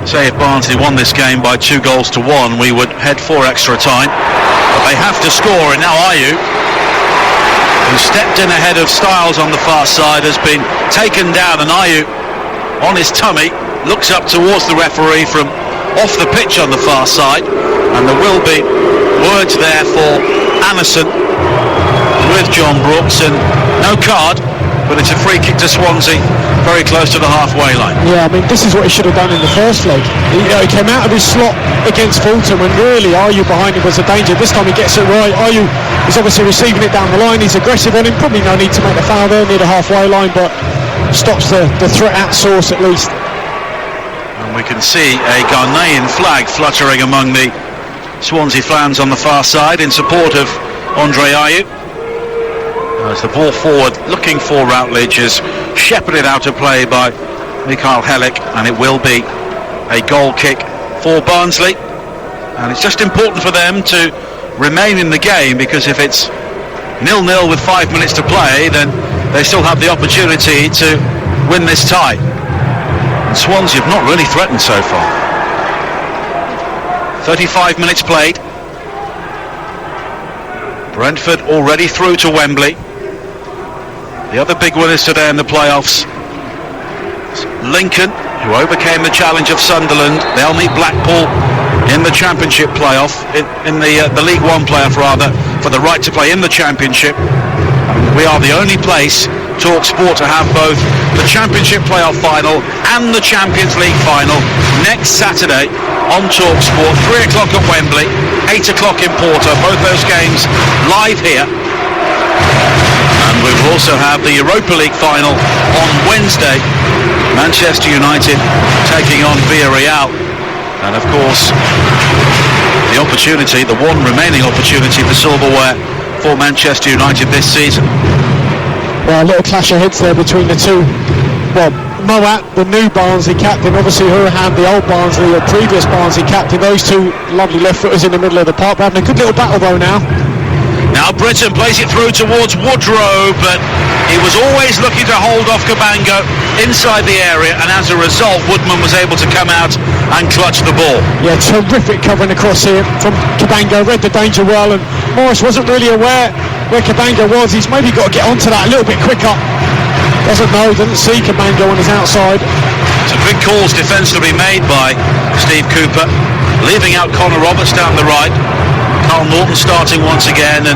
say if Barnsley won this game by 2-1, we would head for extra time, but they have to score, and now Ayew, who stepped in ahead of Styles on the far side, has been taken down, and Ayew on his tummy looks up towards the referee from off the pitch on the far side, and there will be words there for Anderson with John Brooks, and no card, but it's a free kick to Swansea, very close to the halfway line. Yeah, this is what he should have done in the first leg. He came out of his slot against Fulton when really Ayew behind him was a danger. This time he gets it right. Ayew is obviously receiving it down the line. He's aggressive on him. Probably no need to make the foul there near the halfway line, but stops the threat at source at least. And we can see a Ghanaian flag fluttering among the Swansea fans on the far side in support of Andre Ayew. As the ball forward looking for Routledge is shepherded out of play by Michael Hellick, and it will be a goal kick for Barnsley, and it's just important for them to remain in the game, because if it's 0-0 with 5 minutes to play, then they still have the opportunity to win this tie, and Swansea have not really threatened so far. 35 minutes played. Brentford already through to Wembley. The other big winners today in the playoffs, Lincoln, who overcame the challenge of Sunderland. They'll meet Blackpool in the Championship playoff, in the League One playoff rather, for the right to play in the Championship. We are the only place, Talk Sport, to have both the Championship playoff final and the Champions League final next Saturday on Talk Sport, 3 o'clock at Wembley, 8 o'clock in Porto, both those games live here. And we will also have the Europa League final on Wednesday, Manchester United taking on Villarreal. And of course, the opportunity, the one remaining opportunity for silverware for Manchester United this season. Well, a little clash of heads there between the two. Well, Moat, the new Barnsley captain, obviously Hurahan, the old Barnsley or previous Barnsley captain. Those two lovely left footers in the middle of the park. We're having a good little battle though now. Now Britton plays it through towards Woodrow, but he was always looking to hold off Cabango inside the area, and as a result Woodman was able to come out and clutch the ball. Yeah, terrific covering across here from Cabango, read the danger well, and Morris wasn't really aware where Cabango was. He's maybe got to get onto that a little bit quicker. Doesn't see Cabango on his outside. Some big calls defensively made by Steve Cooper, leaving out Connor Roberts down the right. Carl Norton starting once again, and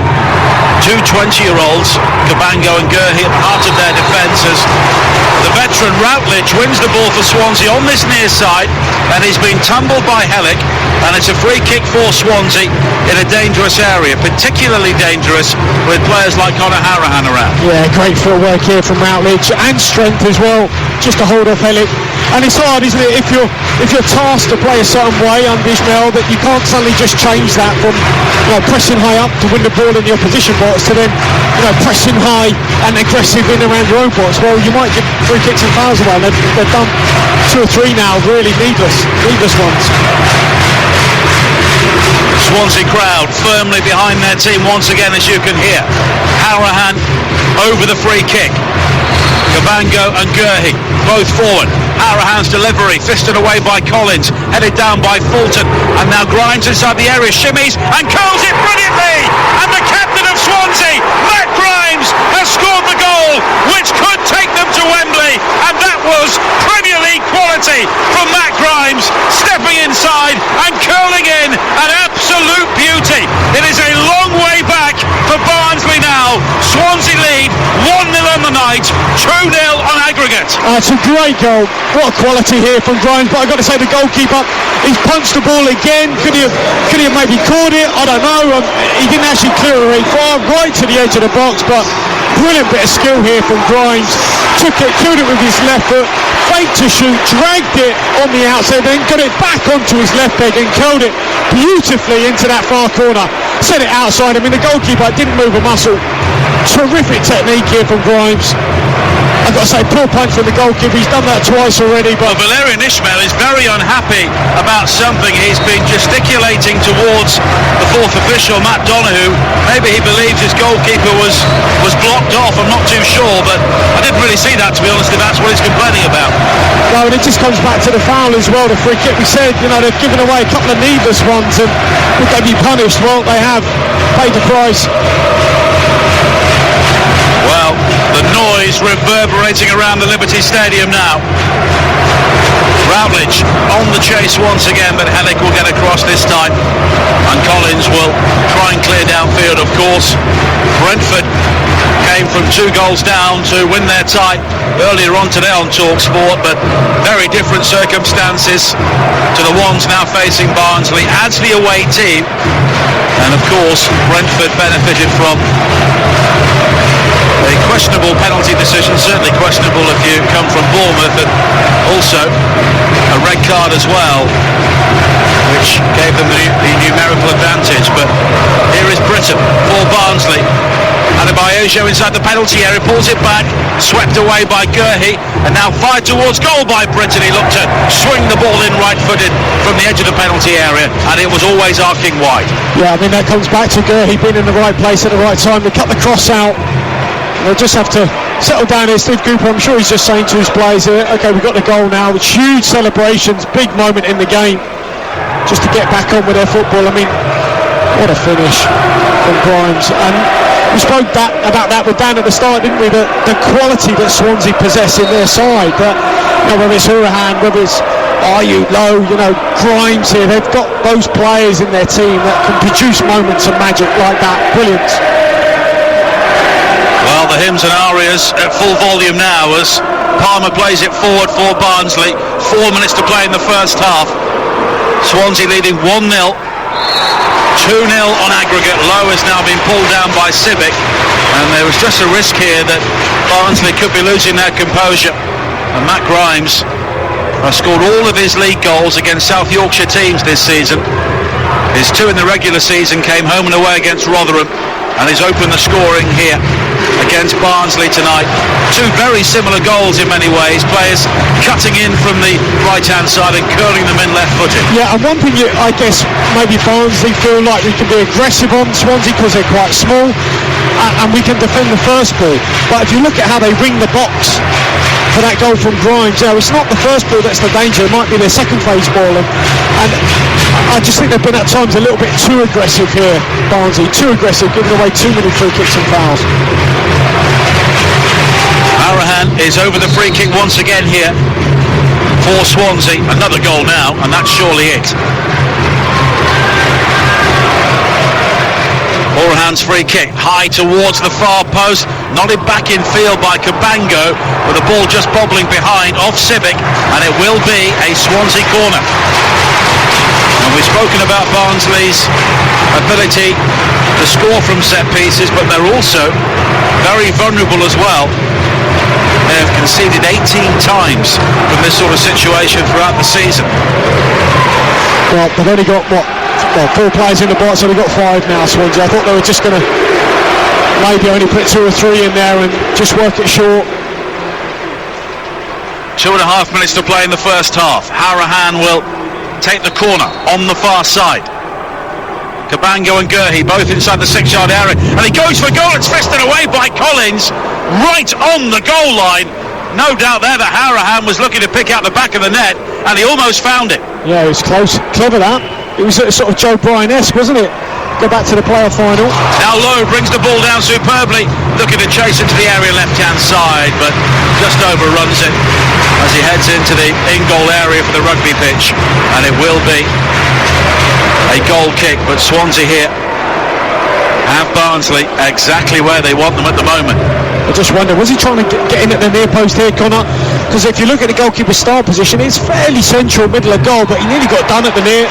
two 20-year-olds, Cabango and Gurhey, at the heart of their defence as the veteran Routledge wins the ball for Swansea on this near side, and he's been tumbled by Hellick, and it's a free kick for Swansea in a dangerous area, particularly dangerous with players like Conor Harahan around. Yeah, great footwork here from Routledge, and strength as well, just to hold off Hellick. And it's hard, isn't it, if you're tasked to play a certain way under Ismail, that you can't suddenly just change that from pressing high up to win the ball in the opposition box to then pressing high and aggressive in around your own box. Well, you might get free kicks and fouls away. They've done 2 or 3 now, really needless ones. Swansea crowd firmly behind their team once again, as you can hear. Harahan over the free kick. Cabango and Gurhey both forward. Harahan's delivery fisted away by Collins, headed down by Fulton, and now Grimes inside the area, shimmies and curls it brilliantly, and the captain of Swansea, Matt Grimes, has scored the goal which could take them to Wembley, and that was Premier League quality from Matt Grimes, stepping inside and curling in an absolute beauty. It is a long way back for Barnsley now. Swansea lead 1-0 on the night, 2-0 on aggregate. It's a great goal. What a quality here from Grimes, but I've got to say the goalkeeper, he's punched the ball again. Could he have maybe caught it? I don't know. He didn't actually clear it very far, right to the edge of the box, but brilliant bit of skill here from Grimes. Took it, killed it with his left foot, faked to shoot, dragged it on the outside, then got it back onto his left leg and curled it beautifully into that far corner. Set it outside. I mean, the goalkeeper didn't move a muscle. Terrific technique here from Grimes. I've got to say, poor punch from the goalkeeper. He's done that twice already. But Valerian Ismail is very unhappy about something. He's been gesticulating towards the fourth official, Matt Donoghue. Maybe he believes his goalkeeper was blocked off. I'm not too sure, but I didn't really see that, to be honest, if that's what he's complaining about. No, and it just comes back to the foul as well, the free kick. We said, they've given away a couple of needless ones, and would they be punished? Well, they have paid the price. Well, the noise reverberating around the Liberty Stadium now. Routledge on the chase once again, but Hellick will get across this time, and Collins will try and clear downfield, of course. Brentford came from 2 goals down to win their tie earlier on today on Talk Sport, but very different circumstances to the ones now facing Barnsley as the away team. And of course, Brentford benefited from a questionable penalty decision, certainly questionable if you come from Bournemouth, and also a red card as well, which gave them the numerical advantage. But here is Britton for Barnsley. Adebayo inside the penalty area, pulls it back, swept away by Gurhey, and now fired towards goal by Britton. He looked to swing the ball in right-footed from the edge of the penalty area, and it was always arcing wide. Yeah, I mean, that comes back to Gurhey being in the right place at the right time. They cut the cross out. They'll just have to settle down here. Steve Cooper, I'm sure he's just saying to his players here, okay, we've got the goal now. It's huge celebrations, big moment in the game, just to get back on with their football. I mean, what a finish from Grimes. And we spoke about that with Dan at the start, didn't we? The quality that Swansea possess in their side. But whether it's Hurahan, whether it's Ayew, Lowe, Grimes here, they've got those players in their team that can produce moments of magic like that. Brilliant. Well, the hymns and arias at full volume now as Palmer plays it forward for Barnsley. 4 minutes to play in the first half. Swansea leading 1-0. 2-0 on aggregate. Lowe has now been pulled down by Civic, and there was just a risk here that Barnsley could be losing their composure. And Matt Grimes has scored all of his league goals against South Yorkshire teams this season. His 2 in the regular season came home and away against Rotherham, and he's opened the scoring here against Barnsley tonight. 2 very similar goals in many ways, players cutting in from the right hand side and curling them in left footed. Yeah, and one thing I guess maybe Barnsley feel like we can be aggressive on Swansea because they're quite small, and we can defend the first ball, but if you look at how they ring the box for that goal from Grimes, it's not the first ball that's the danger, it might be their second phase ball, and I just think they've been at times a little bit too aggressive here, Barnsley, too aggressive, giving away too many free kicks and fouls. Hurahan is over the free kick once again here for Swansea. Another goal now, and that's surely it. Hurahan's free kick high towards the far post, nodded back in field by Cabango, with the ball just bobbling behind off Civic, and it will be a Swansea corner. And we've spoken about Barnsley's ability to score from set pieces, but they're also very vulnerable as well. They have conceded 18 times from this sort of situation throughout the season. Well, they've only got 4 players in the box, so they've got 5 now, Swansea. I thought they were just going to maybe only put 2 or 3 in there and just work it short. 2.5 minutes to play in the first half. Hurahan will take the corner on the far side. Cabango and Gurhey both inside the 6-yard area, and he goes for goal. It's fisted away by Collins right on the goal line. No doubt there that Hurahan was looking to pick out the back of the net, and he almost found it. Yeah, it was close. Clever that. It was sort of Joe Bryan-esque, wasn't it? Go back to the playoff final. Now Lowe brings the ball down superbly, looking to chase into the area left-hand side, but just overruns it as he heads into the in-goal area for the rugby pitch, and it will be a goal kick. But Swansea here have Barnsley exactly where they want them at the moment. I just wonder, was he trying to get in at the near post here, Connor? Because if you look at the goalkeeper's start position, it's fairly central, middle of goal, but he nearly got done at the near.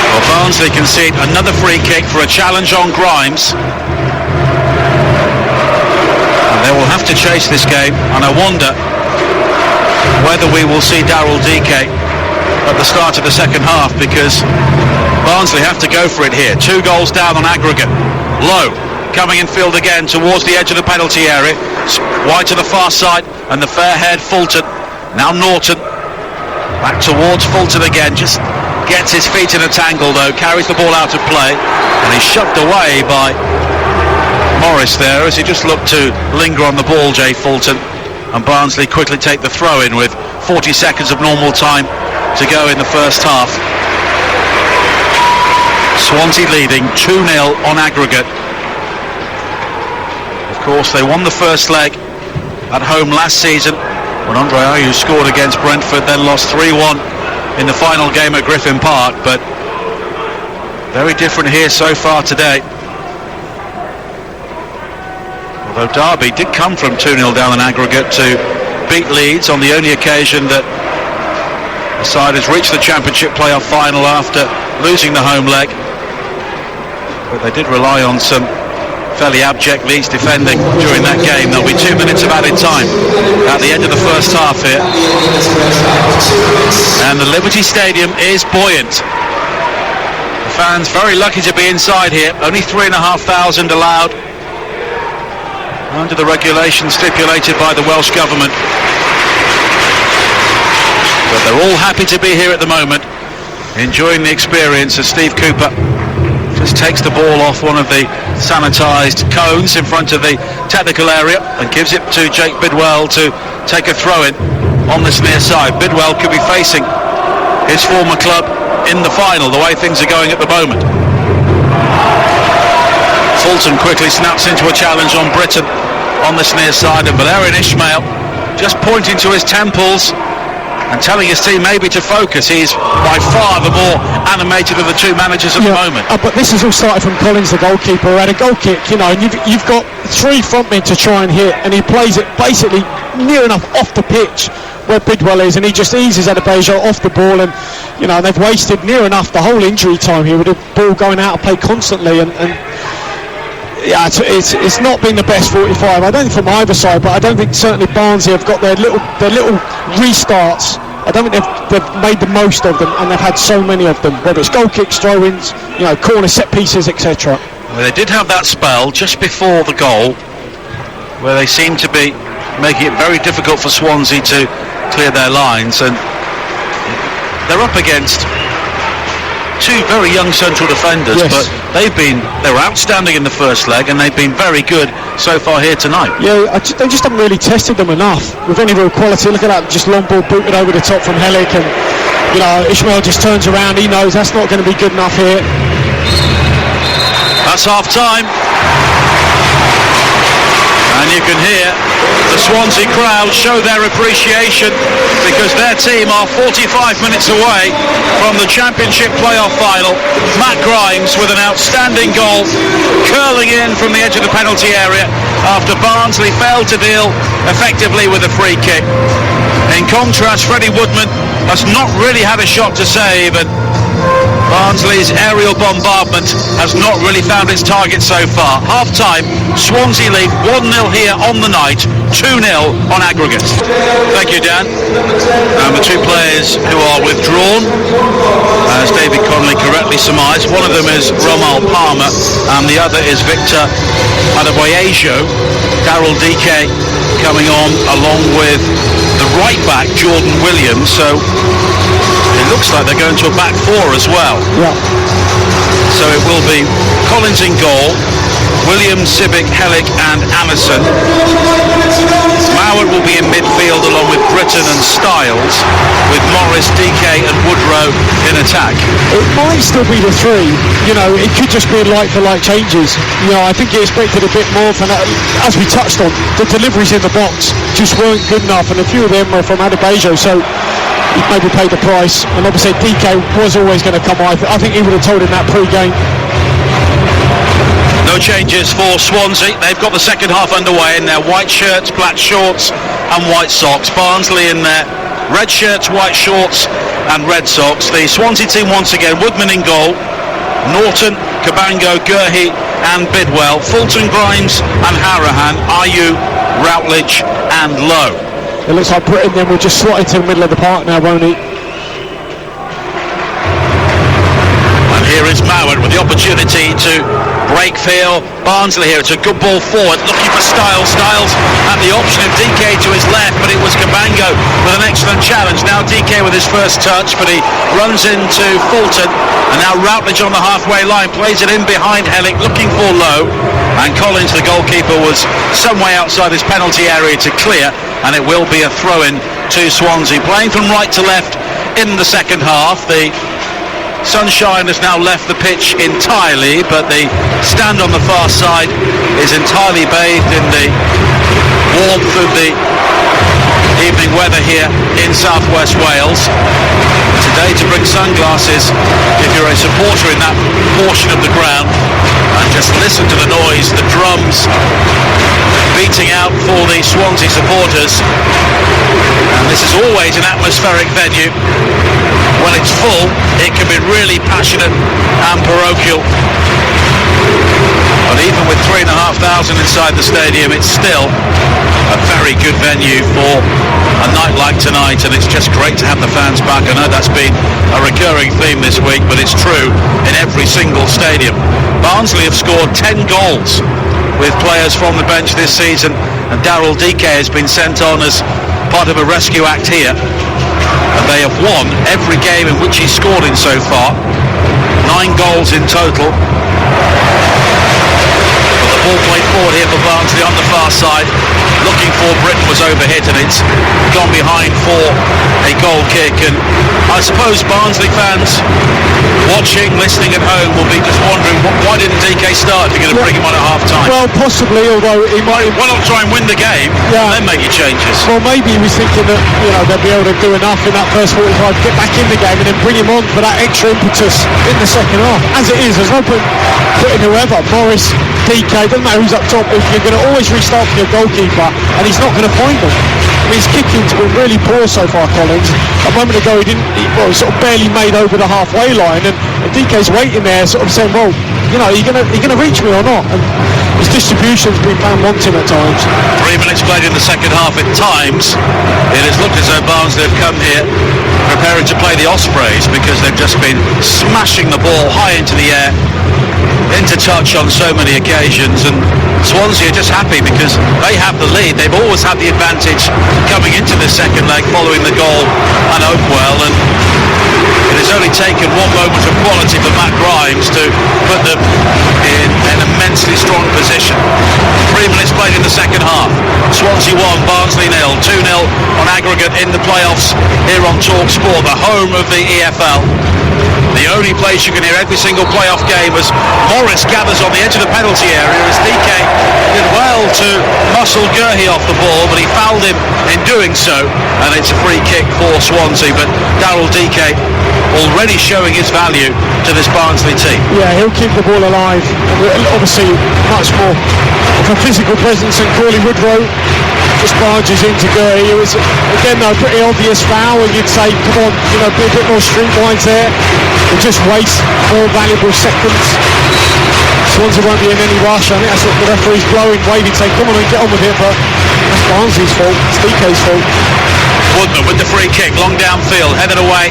Well, Barnsley concede another free kick for a challenge on Grimes. And they will have to chase this game, and I wonder whether we will see Daryl Dike at the start of the second half, because Barnsley have to go for it here. 2 goals down on aggregate. Lowe coming in field again towards the edge of the penalty area, wide to the far side, and the fair-haired Fulton. Now Norton back towards Fulton again, just gets his feet in a tangle though, carries the ball out of play, and he's shoved away by Morris there as he just looked to linger on the ball, Jay Fulton. And Barnsley quickly take the throw in with 40 seconds of normal time to go in the first half. Swansea leading 2-0 on aggregate. Of course, they won the first leg at home last season when Andre Ayew scored against Brentford, then lost 3-1 in the final game at Griffin Park, but very different here so far today. Although Derby did come from 2-0 down in aggregate to beat Leeds on the only occasion that the side has reached the Championship playoff final after losing the home leg. But they did rely on some fairly abject Leeds defending during that game. There'll be 2 minutes of added time at the end of the first half here. And the Liberty Stadium is buoyant. The fans very lucky to be inside here. Only 3,500 allowed under the regulations stipulated by the Welsh Government. But they're all happy to be here at the moment, enjoying the experience as Steve Cooper just takes the ball off one of the sanitised cones in front of the technical area and gives it to Jake Bidwell to take a throw in on this near side. Bidwell could be facing his former club in the final, the way things are going at the moment. Fulton quickly snaps into a challenge on Britton. on this near side, and Valerian Ismail just pointing to his temples and telling his team maybe to focus. He's by far the more animated of the two managers at the moment. But this has all started from Collins, the goalkeeper, who had a goal kick, and you've got three frontmen to try and hit, and he plays it basically near enough off the pitch where Bidwell is, and he just eases Adebayo off the ball, and they've wasted near enough the whole injury time here with the ball going out of play constantly, and yeah, it's not been the best 45. I don't think from either side, but I don't think certainly Barnsley have got their little restarts. I don't think they've made the most of them, and they've had so many of them, whether it's goal kicks, throw-ins, corner set pieces, etc. Well, they did have that spell just before the goal where they seemed to be making it very difficult for Swansea to clear their lines, and they're up against two very young central defenders, but they were outstanding in the first leg, and they've been very good so far here tonight. Yeah, they just haven't really tested them enough with any real quality. Look at that, just long ball booted over the top from Helik, and Ishmael just turns around. He knows that's not going to be good enough here. That's half time, and you can hear the Swansea crowd show their appreciation because their team are 45 minutes away from the Championship playoff final. Matt Grimes with an outstanding goal, curling in from the edge of the penalty area after Barnsley failed to deal effectively with a free kick. In contrast, Freddie Woodman has not really had a shot to save, and Barnsley's aerial bombardment has not really found its target so far. Half-time, Swansea lead 1-0 here on the night, 2-0 on aggregate. Thank you, Dan. And the two players who are withdrawn, as David Connolly correctly surmised, one of them is Romal Palmer and the other is Victor Adebayo. Daryl Dike coming on along with the right back Jordan Williams, so it looks like they're going to a back four as well. Yeah. So it will be Collins in goal, Williams, Sibic, Helik and Anderson. Mowat will be in midfield along with Britton and Styles, with Morris, DK and Woodrow in attack. It might still be the three, it could just be like-for-like changes. I think he expected a bit more from that. As we touched on, the deliveries in the box just weren't good enough, and a few of them were from Adebayo, so he maybe paid the price, and obviously DK was always going to come on. I think he would have told him that pre-game. No changes for Swansea. They've got the second half underway in their white shirts, black shorts and white socks. Barnsley in their red shirts, white shorts and red socks. The Swansea team once again, Woodman in goal, Norton, Cabango, Gurhey and Bidwell, Fulton, Grimes and Harahan, Ayew, Routledge and Lowe. It looks like Britton then will just slot into the middle of the park now, won't he? And here is Mowat with the opportunity to break field. Barnsley here, it's a good ball forward, looking for Styles at the option of DK to his left, but it was Cabango with an excellent challenge. Now DK with his first touch, but he runs into Fulton, and now Routledge on the halfway line plays it in behind Helik, looking for Lowe, and Collins, the goalkeeper, was some way outside his penalty area to clear, and it will be a throw-in to Swansea. Playing from right to left in the second half. The sunshine has now left the pitch entirely, but the stand on the far side is entirely bathed in the warmth of the evening weather here in southwest Wales. Today to bring sunglasses if you're a supporter in that portion of the ground, and just listen to the noise, the drums beating out for the Swansea supporters. And this is always an atmospheric venue. When it's full, it can be really passionate and parochial. But even with 3,500 inside the stadium, it's still a very good venue for a night like tonight, and it's just great to have the fans back. I know that's been a recurring theme this week, but it's true in every single stadium. Barnsley have scored 10 goals with players from the bench this season, and Daryl Dike has been sent on as part of a rescue act here, and they have won every game in which he's scored in so far. 9 goals in total. But the ball played forward here for Barnsley on the far side, looking before Britain was overhit, and it's gone behind for a goal kick. And I suppose Barnsley fans watching, listening at home will be just wondering, why didn't DK start if you're going to bring him on at half-time? Well, possibly, although he might... Why not try and win the game and then make your changes? Well, maybe he was thinking that, they'll be able to do enough in that first 45 to get back in the game and then bring him on for that extra impetus in the second half. As it is, there's no point putting whoever, Morris, DK, doesn't matter who's up top, if you're going to always restart for your goalkeeper and he's not going to find them. I mean, his kicking's been really poor so far, Collins. A moment ago he sort of barely made over the halfway line, and DK's waiting there sort of saying, well, are you going to reach me or not? And his distribution's been found wanting at times. 3 minutes played in the second half. At times it has looked as though Barnsley have come here preparing to play the Ospreys, because they've just been smashing the ball high into the air, into touch on so many occasions, and Swansea are just happy because they have the lead. They've always had the advantage coming into the second leg following the goal and Oakwell, and it has only taken one moment of quality for Matt Grimes to put them in an immensely strong position. 3 minutes played in the second half. Swansea 1, Barnsley 0, 2-0 on aggregate in the playoffs here on TalkSport, the home of the EFL. The only place you can hear every single playoff game as Morris gathers on the edge of the penalty area, as DK did well to muscle Gurhey off the ball, but he fouled him in doing so, and it's a free kick for Swansea. But Daryl DK already showing his value to this Barnsley team. Yeah, he'll keep the ball alive. Obviously much more of a physical presence than Crawley Woodrow. Just barges into Gurhey. It was, again, though, a pretty obvious foul, and you'd say, come on, be a bit more streetwise there. It just wastes more valuable seconds. Swansea won't be in any rush. I think that's what the referee's blowing, waving, saying, come on and get on with it, but that's Barnsley's fault. It's DK's fault. Woodman with the free kick, long downfield, headed away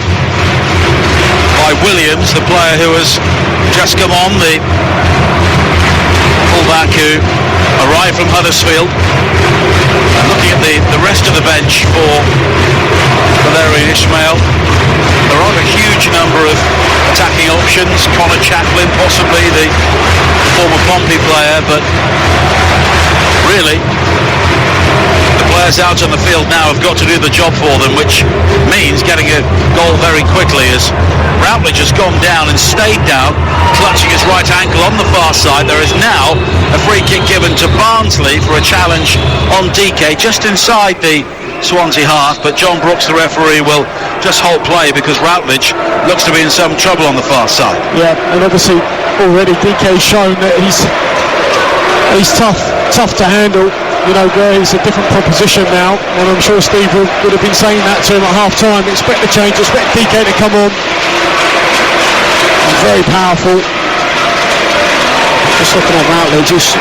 by Williams, the player who has just come on, the fullback who arrived from Huddersfield. And looking at the rest of the bench for Valérien Ismaël, there aren't a huge number of attacking options. Connor Chaplin, possibly the former Pompey player, but really the players out on the field now have got to do the job for them, which means getting a goal very quickly, as Routledge has gone down and stayed down, clutching his right ankle on the far side. There is now a free kick given to Barnsley for a challenge on DK just inside the Swansea half, but John Brooks, the referee, will just halt play because Routledge looks to be in some trouble on the far side. Yeah, and obviously already DK's shown that he's tough to handle. He's a different proposition now, and I'm sure Steve would have been saying that to him at half time. Expect the change, expect DK to come on. Very powerful. Just looking at Routledge, he's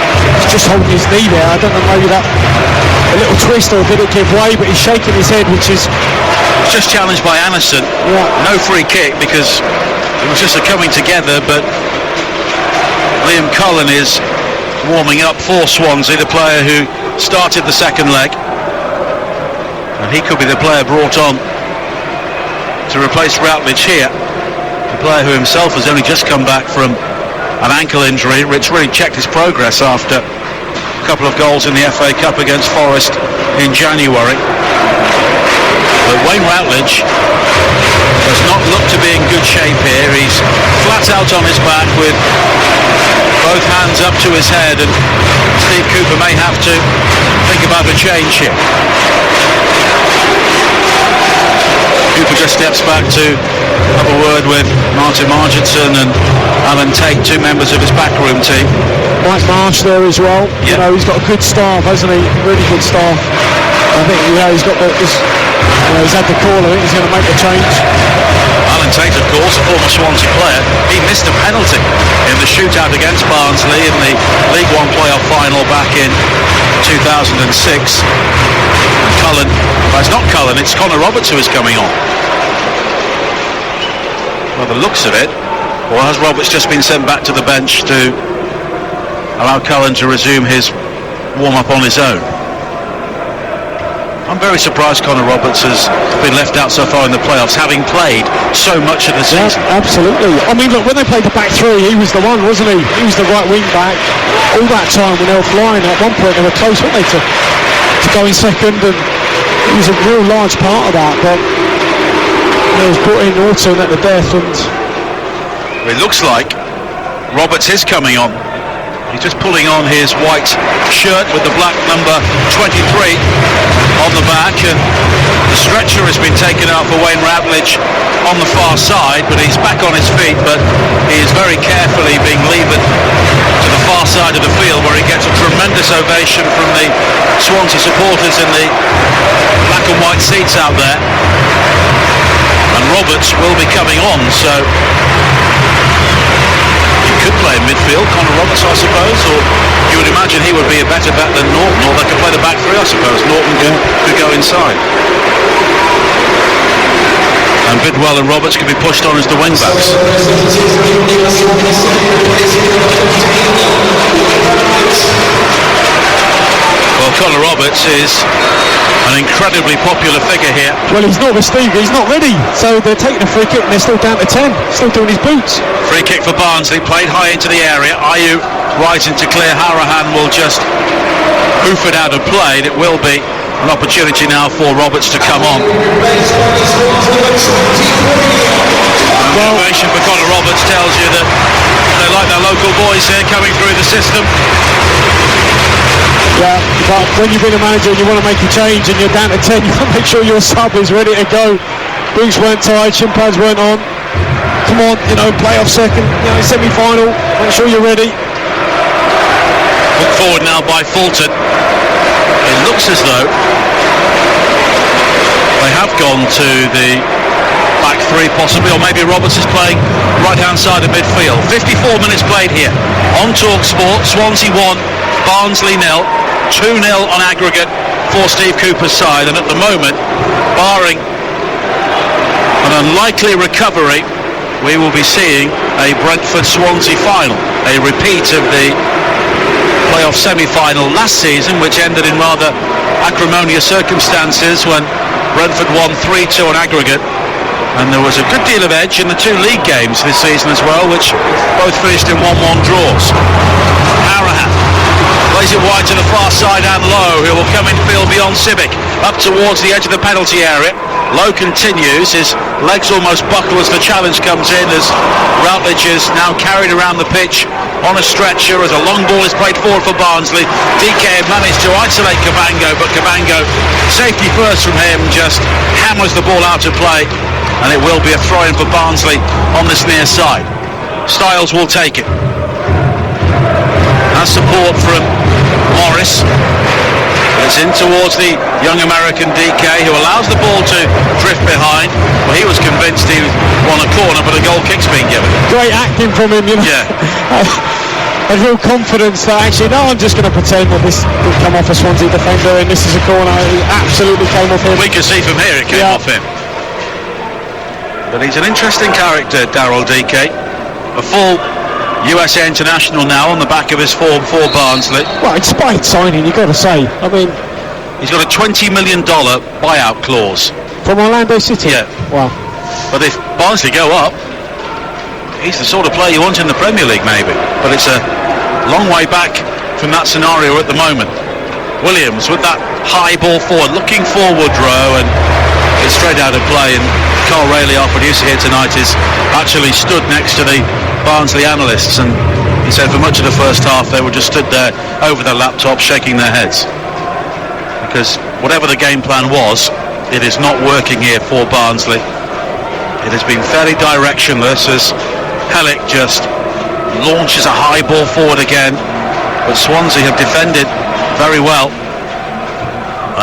just holding his knee there. I don't know, maybe that a little twist, or did it give way, but he's shaking his head, which is... It's just challenged by Anderson. Yeah. No free kick because it was just a coming together, but Liam Cullen is warming up for Swansea, the player who started the second leg, and he could be the player brought on to replace Routledge here, the player who himself has only just come back from an ankle injury, which really checked his progress after a couple of goals in the FA Cup against Forest in January. But Wayne Routledge does not look to be in good shape here. He's flat out on his back with both hands up to his head, and Steve Cooper may have to think about a change here. Cooper just steps back to have a word with Martin Marginson and Alan Tate, two members of his backroom team. Mike Marsh there as well. Yeah. He's got a good staff, hasn't he? Really good staff. I think he's got he's had the call. I think he's going to make a change. Alan Tate, of course, a former Swansea player, he missed a penalty in the shootout against Barnsley in the League One playoff final back in 2006. And Cullen, well, it's not Cullen, it's Connor Roberts who is coming on. By the looks of it, or has Roberts just been sent back to the bench to allow Cullen to resume his warm-up on his own? I'm very surprised Connor Roberts has been left out so far in the playoffs, having played so much of the season. Yeah, absolutely. I mean, look, when they played the back three, he was the one, wasn't he? He was the right wing back all that time when they were flying. At one point they were close, weren't they, to to go in second, and he was a real large part of that. But he was brought in Norton at the death, and it looks like Roberts is coming on. He's just pulling on his white shirt with the black number 23 on the back, and the stretcher has been taken out for Wayne Routledge on the far side, but he's back on his feet, but he is very carefully being levered to the far side of the field, where he gets a tremendous ovation from the Swansea supporters in the black and white seats out there. And Roberts will be coming on, so could play in midfield, Connor Roberts, I suppose, or you would imagine he would be a better bet than Norton, or they could play the back three, I suppose. Norton could go inside. And Bidwell and Roberts could be pushed on as the wing backs. Well, Connor Roberts is an incredibly popular figure here. Well, he's not with Steve, he's not ready, so they're taking a free kick and they're still down to 10, still doing his boots. Free kick for Barnsley, played high into the area. Ayew right into clear. Harahan will just hoof it out of play. It will be an opportunity now for Roberts to come on. Motivation for Connor Roberts tells you that they like their local boys here coming through the system. Yeah, but when you've been a manager and you want to make a change and you're down to 10, you want to make sure your sub is ready to go. Boots weren't tied, shin pads weren't on. Come on, playoff second, semi-final, make sure you're ready. Put forward now by Fulton. It looks as though they have gone to the back three possibly, or maybe Roberts is playing right-hand side of midfield. 54 minutes played here on TalkSport. Swansea 1, Barnsley 0, 2-0 on aggregate for Steve Cooper's side, and at the moment, barring an unlikely recovery, we will be seeing a Brentford-Swansea final, a repeat of the playoff semi-final last season, which ended in rather acrimonious circumstances when Brentford won 3-2 on aggregate, and there was a good deal of edge in the two league games this season as well, which both finished in 1-1 draws. Harahan plays it wide to the far side and Lowe, who will come in field beyond Civic, up towards the edge of the penalty area. Lowe continues, his legs almost buckle as the challenge comes in, as Routledge is now carried around the pitch on a stretcher as a long ball is played forward for Barnsley. DK had managed to isolate Cabango, but Cabango, safety first from him, just hammers the ball out of play, and it will be a throw-in for Barnsley on this near side. Styles will take it. Has support from Morris. It's in towards the young American DK, who allows the ball to drift behind. Well, he was convinced he won a corner, but a goal kick's been given. Great acting from him, Yeah. A real confidence that actually, no, I'm just going to pretend that this will come off a Swansea defender and this is a corner. It absolutely came off him. We can see from here it came off him. But he's an interesting character, Daryl DK. A full USA international now on the back of his form for Barnsley. Well, inspired signing, you've got to say. I mean, he's got a $20 million buyout clause. From Orlando City? Yeah. Wow. But if Barnsley go up, he's the sort of player you want in the Premier League maybe. But it's a long way back from that scenario at the moment. Williams with that high ball forward, looking for Woodrow, and it's straight out of play. And Carl Rayleigh, our producer here tonight, is actually stood next to the Barnsley analysts, and he said for much of the first half they were just stood there over their laptops shaking their heads, because whatever the game plan was, it is not working here for Barnsley. It has been fairly directionless as Hellick just launches a high ball forward again, but Swansea have defended very well,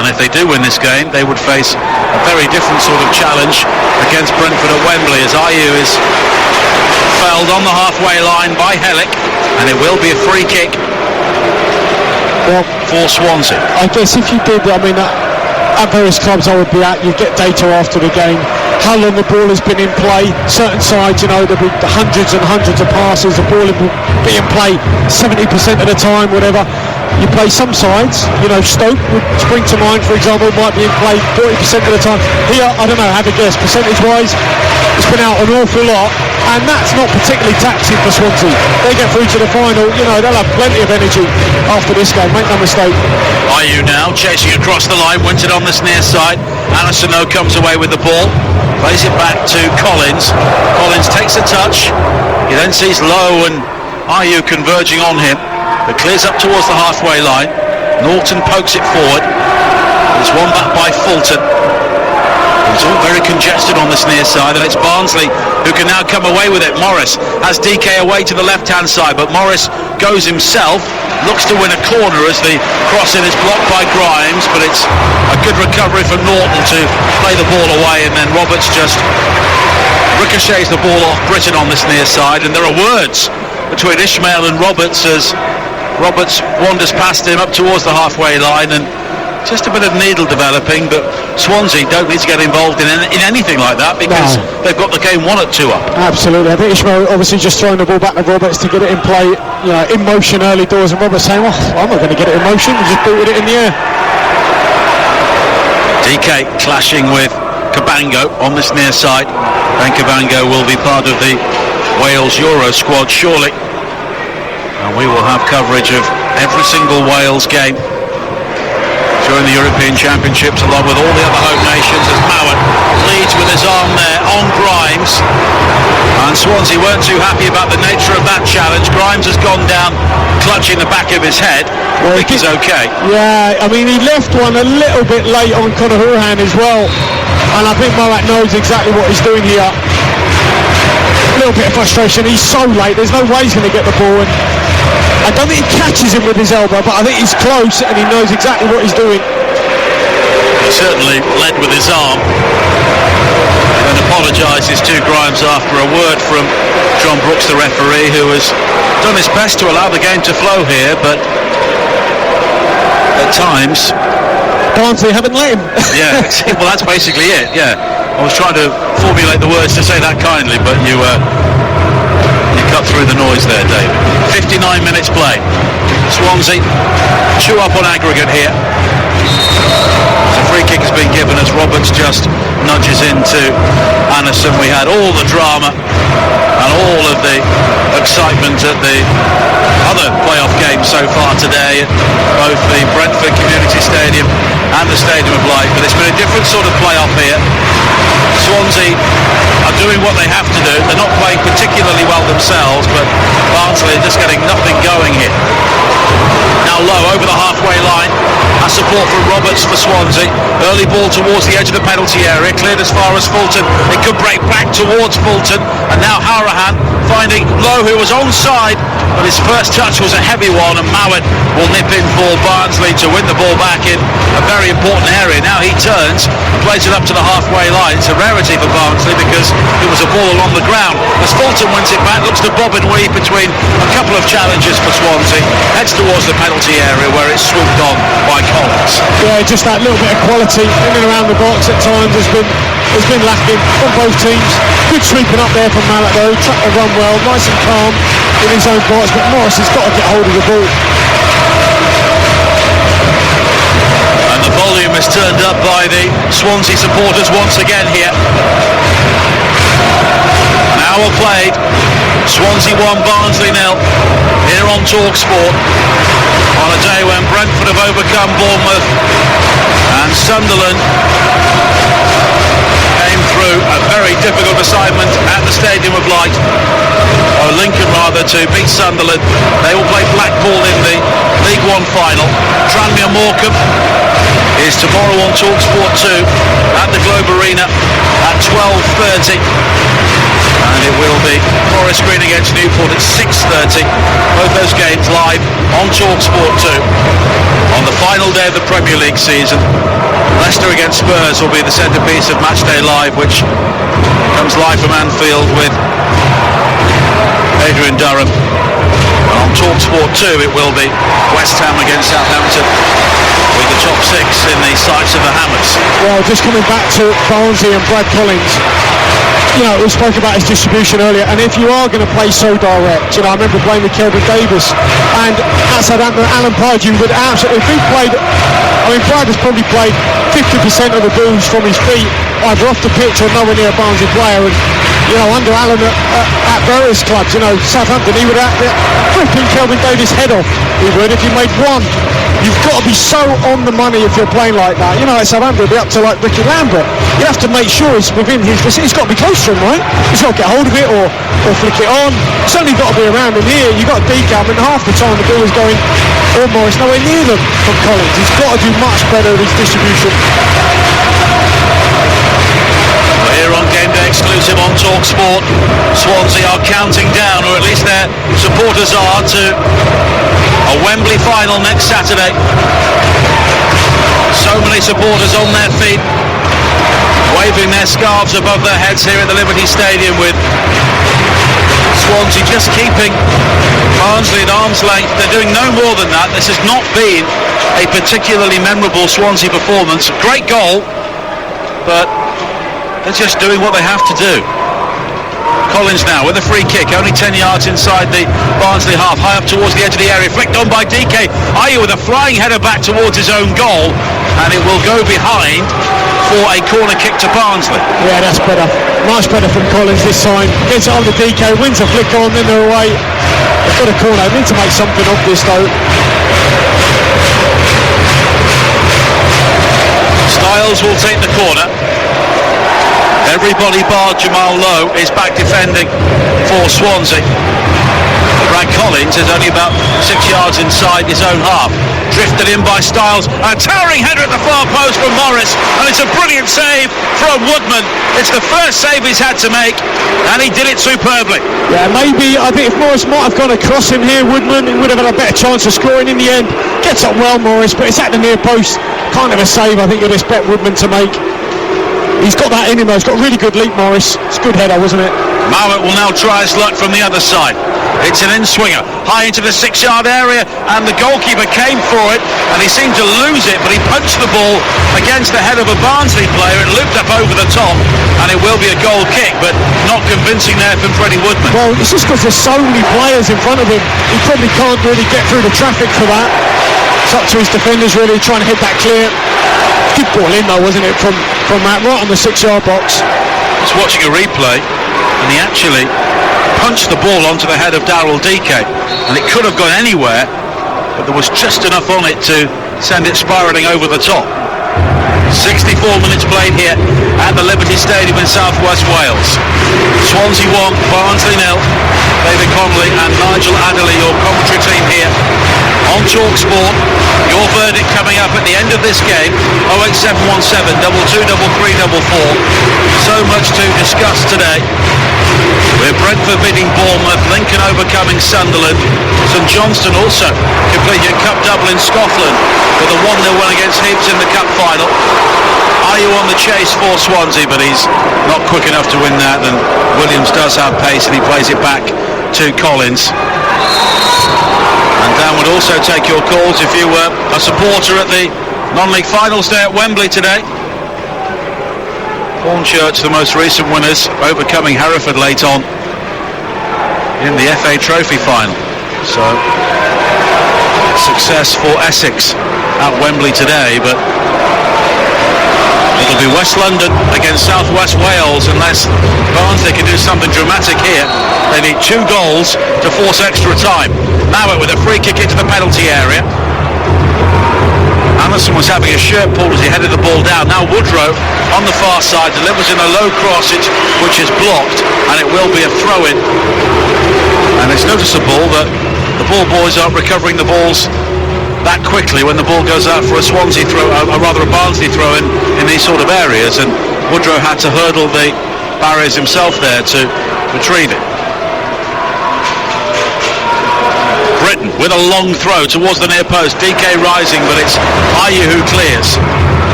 and if they do win this game they would face a very different sort of challenge against Brentford at Wembley, as Ayew is felled on the halfway line by Hellick, and it will be a free kick for Swansea. I guess if you did, at various clubs I would be at, you get data after the game, how long the ball has been in play. Certain sides, there'll be hundreds and hundreds of passes, the ball will be in play 70% of the time, whatever. you play some sides, Stoke would spring to mind, for example, might be in play 40% of the time. Here, I don't know, have a guess, percentage-wise, it's been out an awful lot, and that's not particularly taxing for Swansea. They get through to the final, they'll have plenty of energy after this game, make no mistake. Ayew now, chasing across the line, wins it on this near side. Alisson comes away with the ball, plays it back to Collins. Collins takes a touch, he then sees Lowe and Ayew converging on him. It clears up towards the halfway line. Norton pokes it forward. It's won back by Fulton. It's all very congested on this near side, and it's Barnsley who can now come away with it. Morris has DK away to the left-hand side, but Morris goes himself, looks to win a corner as the crossing is blocked by Grimes, but it's a good recovery for Norton to play the ball away, and then Roberts just ricochets the ball off Britton on this near side, and there are words between Ishmael and Roberts as Roberts wanders past him up towards the halfway line, and just a bit of needle developing, but Swansea don't need to get involved in anything like that because they've got the game won at 2 up. Absolutely. I think Ishmael obviously just throwing the ball back to Roberts to get it in play, in motion early doors, and Roberts saying, I'm not going to get it in motion, he just booted it in the air. DK clashing with Cabango on this near side, and Cabango will be part of the Wales Euro squad surely, and we will have coverage of every single Wales game during the European Championships along with all the other home nations as Mowat leads with his arm there on Grimes, and Swansea weren't too happy about the nature of that challenge. Grimes has gone down clutching the back of his head. I think he's okay. Yeah, I mean he left one a little bit late on Conor Hourihane as well, and I think Mowat knows exactly what he's doing here. A little bit of frustration, he's so late, there's no way he's going to get the ball, and I don't think he catches him with his elbow, but I think he's close and he knows exactly what he's doing. He certainly led with his arm and apologises to Grimes after a word from John Brooks, the referee, who has done his best to allow the game to flow here, but at times Barnsley haven't let him. Yeah, well that's basically it, yeah. I was trying to formulate the words to say that kindly, but you cut through the noise there, David. 59 minutes play. Swansea 2 up on aggregate here. The free kick has been given as Roberts just nudges into Anderson. We had all the drama and all of the excitement at the other playoff games so far today at both the Brentford Community Stadium and the Stadium of Light, but it's been a different sort of playoff here. Swansea are doing what they have to do. They're not playing particularly well themselves, but Barnsley are just getting nothing going here. Now Lowe over the halfway line, has support from Roberts for Swansea. Early ball towards the edge of the penalty area, cleared as far as Fulton. It could break back towards Fulton, and now Hourihane finding Lowe, who was onside, but his first touch was a heavy one, and Mowat will nip in for Barnsley to win the ball back in a very important area. Now he turns and plays it up to the halfway line. It's a rarity for Barnsley because it was a ball along the ground. As Fulton wins it back, looks to bob and weave between a couple of challenges for Swansea, heads towards the penalty area where it's swooped on by Collins. Yeah, just that little bit of quality in and around the box at times has been lacking from both teams. Good sweeping up there from Mowat though, tracked the run well, nice and calm in his own box, but Morris has got to get hold of the ball. And the volume is turned up by the Swansea supporters once again here. An hour played, Swansea 1, Barnsley 0, here on TalkSport, on a day when Brentford have overcome Bournemouth and Sunderland came through a very difficult assignment at the Stadium of Light, or Lincoln rather, to beat Sunderland. They will play Blackpool in the League One final. Tranmere Morecambe is tomorrow on TalkSport 2 at the Globe Arena at 12:30. And it will be Forest Green against Newport at 6:30. Both those games live on TalkSport 2 on the final day of the Premier League season. Leicester against Spurs will be the centrepiece of Matchday Live, which comes live from Anfield with Adrian Durham. And on TalkSport 2 it will be West Ham against Southampton, with the top 6 in the sights of the Hammers. Well, just coming back to Barnsley and Brad Collins, we spoke about his distribution earlier, and if you are going to play so direct, I remember playing with Kelvin Davis, and at Southampton, Alan Pardew would absolutely, if he played, Pride has probably played 50% of the balls from his feet, either off the pitch or nowhere near a Barnsley player, and under Alan at various clubs, Southampton, he would ripping Kelvin Davis' head off, he would, if he made one. You've got to be so on the money if you're playing like that. At Southampton, it'll be up to like Ricky Lambert. You have to make sure it's within his vicinity. He's got to be close to him, right? He's got to get hold of it or flick it on. It's only got to be around him here. You've got Decam, and half the time the ball is going, or Morris, nowhere near them from Collins. He's got to do much better with his distribution. Here on Game Day exclusive on TalkSport, Swansea are counting down, or at least their supporters are, to a Wembley final next Saturday. So many supporters on their feet, waving their scarves above their heads here at the Liberty Stadium, with Swansea just keeping Barnsley at arm's length. They're doing no more than that. This has not been a particularly memorable Swansea performance. Great goal, but they're just doing what they have to do. Collins now with a free kick, only 10 yards inside the Barnsley half, high up towards the edge of the area, flicked on by DK. Ayew with a flying header back towards his own goal, and it will go behind for a corner kick to Barnsley. Yeah, that's better. Much better from Collins this time. Gets it on the DK, wins a flick on, then they're away. They've got a corner. They need to make something of this though. Styles will take the corner. Everybody bar Jamal Lowe is back defending for Swansea. Brad Collins is only about 6 yards inside his own half. Drifted in by Styles. A towering header at the far post from Morris, and it's a brilliant save from Woodman. It's the first save he's had to make, and he did it superbly. Yeah, maybe, I think if Morris might have gone across him here, Woodman, he would have had a better chance of scoring in the end. Gets up well, Morris, but it's at the near post. Kind of a save I think you'd expect Woodman to make. He's got that in him though. He's got a really good leap, Morris. It's a good header, wasn't it? Mowat will now try his luck from the other side. It's an in-swinger, high into the 6-yard area, and the goalkeeper came for it, and he seemed to lose it, but he punched the ball against the head of a Barnsley player. It looped up over the top, and it will be a goal kick, but not convincing there from Freddie Woodman. Well, it's just because there's so many players in front of him. He probably can't really get through the traffic for that. It's up to his defenders really, trying to hit that clear. Good ball in though, wasn't it, from that right on the 6-yard box. Just watching a replay, and he actually punched the ball onto the head of Daryl DK, and it could have gone anywhere, but there was just enough on it to send it spiralling over the top. 64 minutes played here at the Liberty Stadium in South West Wales. Swansea 1, Barnsley 0. David Connolly and Nigel Adderley, your commentary team here on TalkSport. Your verdict coming up at the end of this game. 08717 223344. So much to discuss today. With Brentford beating Bournemouth, Lincoln overcoming Sunderland, St Johnstone also completing a cup double in Scotland with a 1-0 win against Hibs in the cup final. Ayew on the chase for Swansea, but he's not quick enough to win that, and Williams does have pace and he plays it back to Collins. And Dan would also take your calls if you were a supporter at the non-league finals day at Wembley today. Hornchurch, the most recent winners, overcoming Hereford late on in the FA Trophy final. So, success for Essex at Wembley today, but it'll be West London against South West Wales unless Barnsley can do something dramatic here. They need 2 goals to force extra time. Mowat with a free kick into the penalty area. Anderson was having a shirt pulled as he headed the ball down. Now Woodrow on the far side delivers in a low cross which is blocked, and it will be a throw-in. And it's noticeable that the ball boys aren't recovering the balls that quickly when the ball goes out for a Swansea throw, or rather a Barnsley throw in these sort of areas, and Woodrow had to hurdle the barriers himself there to retrieve it. Britton with a long throw towards the near post. DK rising, but it's Ayew who clears.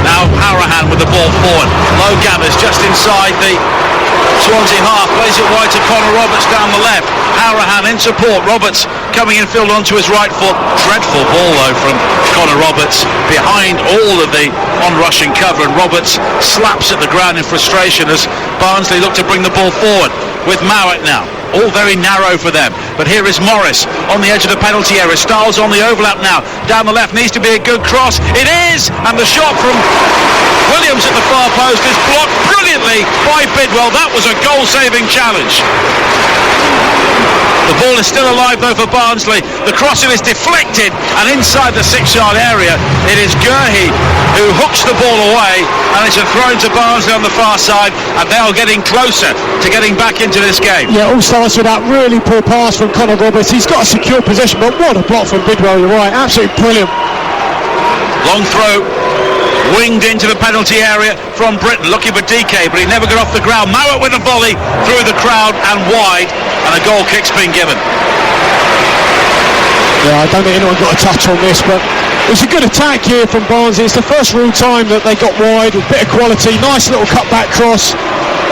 Now now Harahan with the ball forward. Low gathers just inside the Swansea half, plays it wide to Connor Roberts down the left. Harahan in support, Roberts coming in field onto his right foot. Dreadful ball though from Connor Roberts behind all of the on-rushing cover, and Roberts slaps at the ground in frustration as Barnsley look to bring the ball forward with Mowat now. All very narrow for them, but here is Morris on the edge of the penalty area. Stiles on the overlap now, down the left, needs to be a good cross. It is, and the shot from Williams at the far post is blocked brilliantly by Bidwell. That was a goal-saving challenge. The ball is still alive though for Barnsley. The crossing is deflected, and inside the 6-yard area it is Gurhey who hooks the ball away, and it's a throw to Barnsley on the far side, and they are getting closer to getting back into this game. Yeah, all starts with that really poor pass from Connor Roberts. He's got a secure position, but what a block from Bidwell, you're right, absolutely brilliant. Long throw, winged into the penalty area from Britton, looking for DK, but he never got off the ground. Mowat with a volley through the crowd and wide, and a goal kick's been given. Yeah, I don't think anyone got a touch on this, but it's a good attack here from Barnsley. It's the first real time that they got wide, a bit of quality, nice little cut-back cross.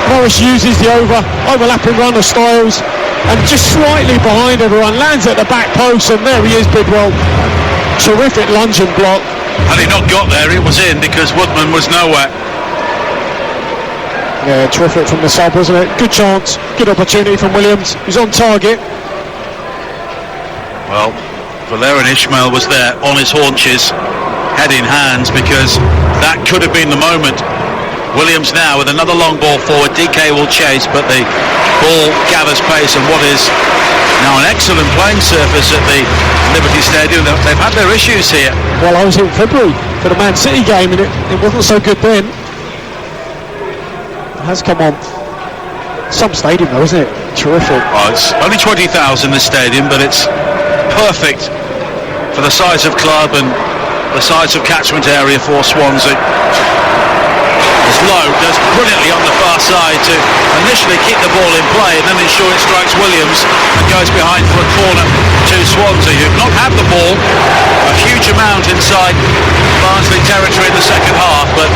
Morris uses the overlapping run of Stiles, and just slightly behind everyone, lands at the back post, and there he is, Bidwell. Terrific lunge and block. Had he not got there, it was in, because Woodman was nowhere. Yeah, terrific from the sub, wasn't it? Good chance, good opportunity from Williams. He's on target. Well, Valerian Ismail was there on his haunches, head in hands, because that could have been the moment. Williams now with another long ball forward. DK will chase, but the ball gathers pace, and what is now an excellent playing surface at the Liberty Stadium. They've had their issues here. Well, I was here in February for the Man City game, and it wasn't so good then. It has come on. Some stadium though, isn't it? Terrific. Oh, it's only 20,000 this stadium, but it's perfect for the size of club and the size of catchment area for Swansea. It's Low does brilliantly on the far side to initially keep the ball in play and then ensure it strikes Williams and goes behind for a corner to Swansea, who've not had the ball a huge amount inside Barnsley territory in the second half, but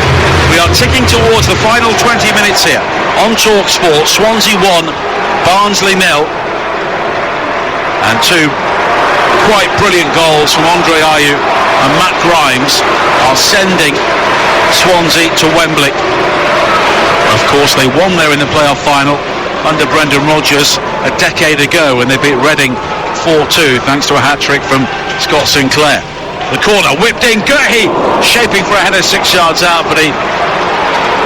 we are ticking towards the final 20 minutes here on TalkSport. Swansea 1, Barnsley 0, and two quite brilliant goals from Andre Ayew and Matt Grimes are sending Swansea to Wembley. Of course, they won there in the playoff final under Brendan Rodgers a decade ago when they beat Reading 4-2 thanks to a hat-trick from Scott Sinclair. The corner whipped in, Gurhey shaping for a header 6 yards out, but he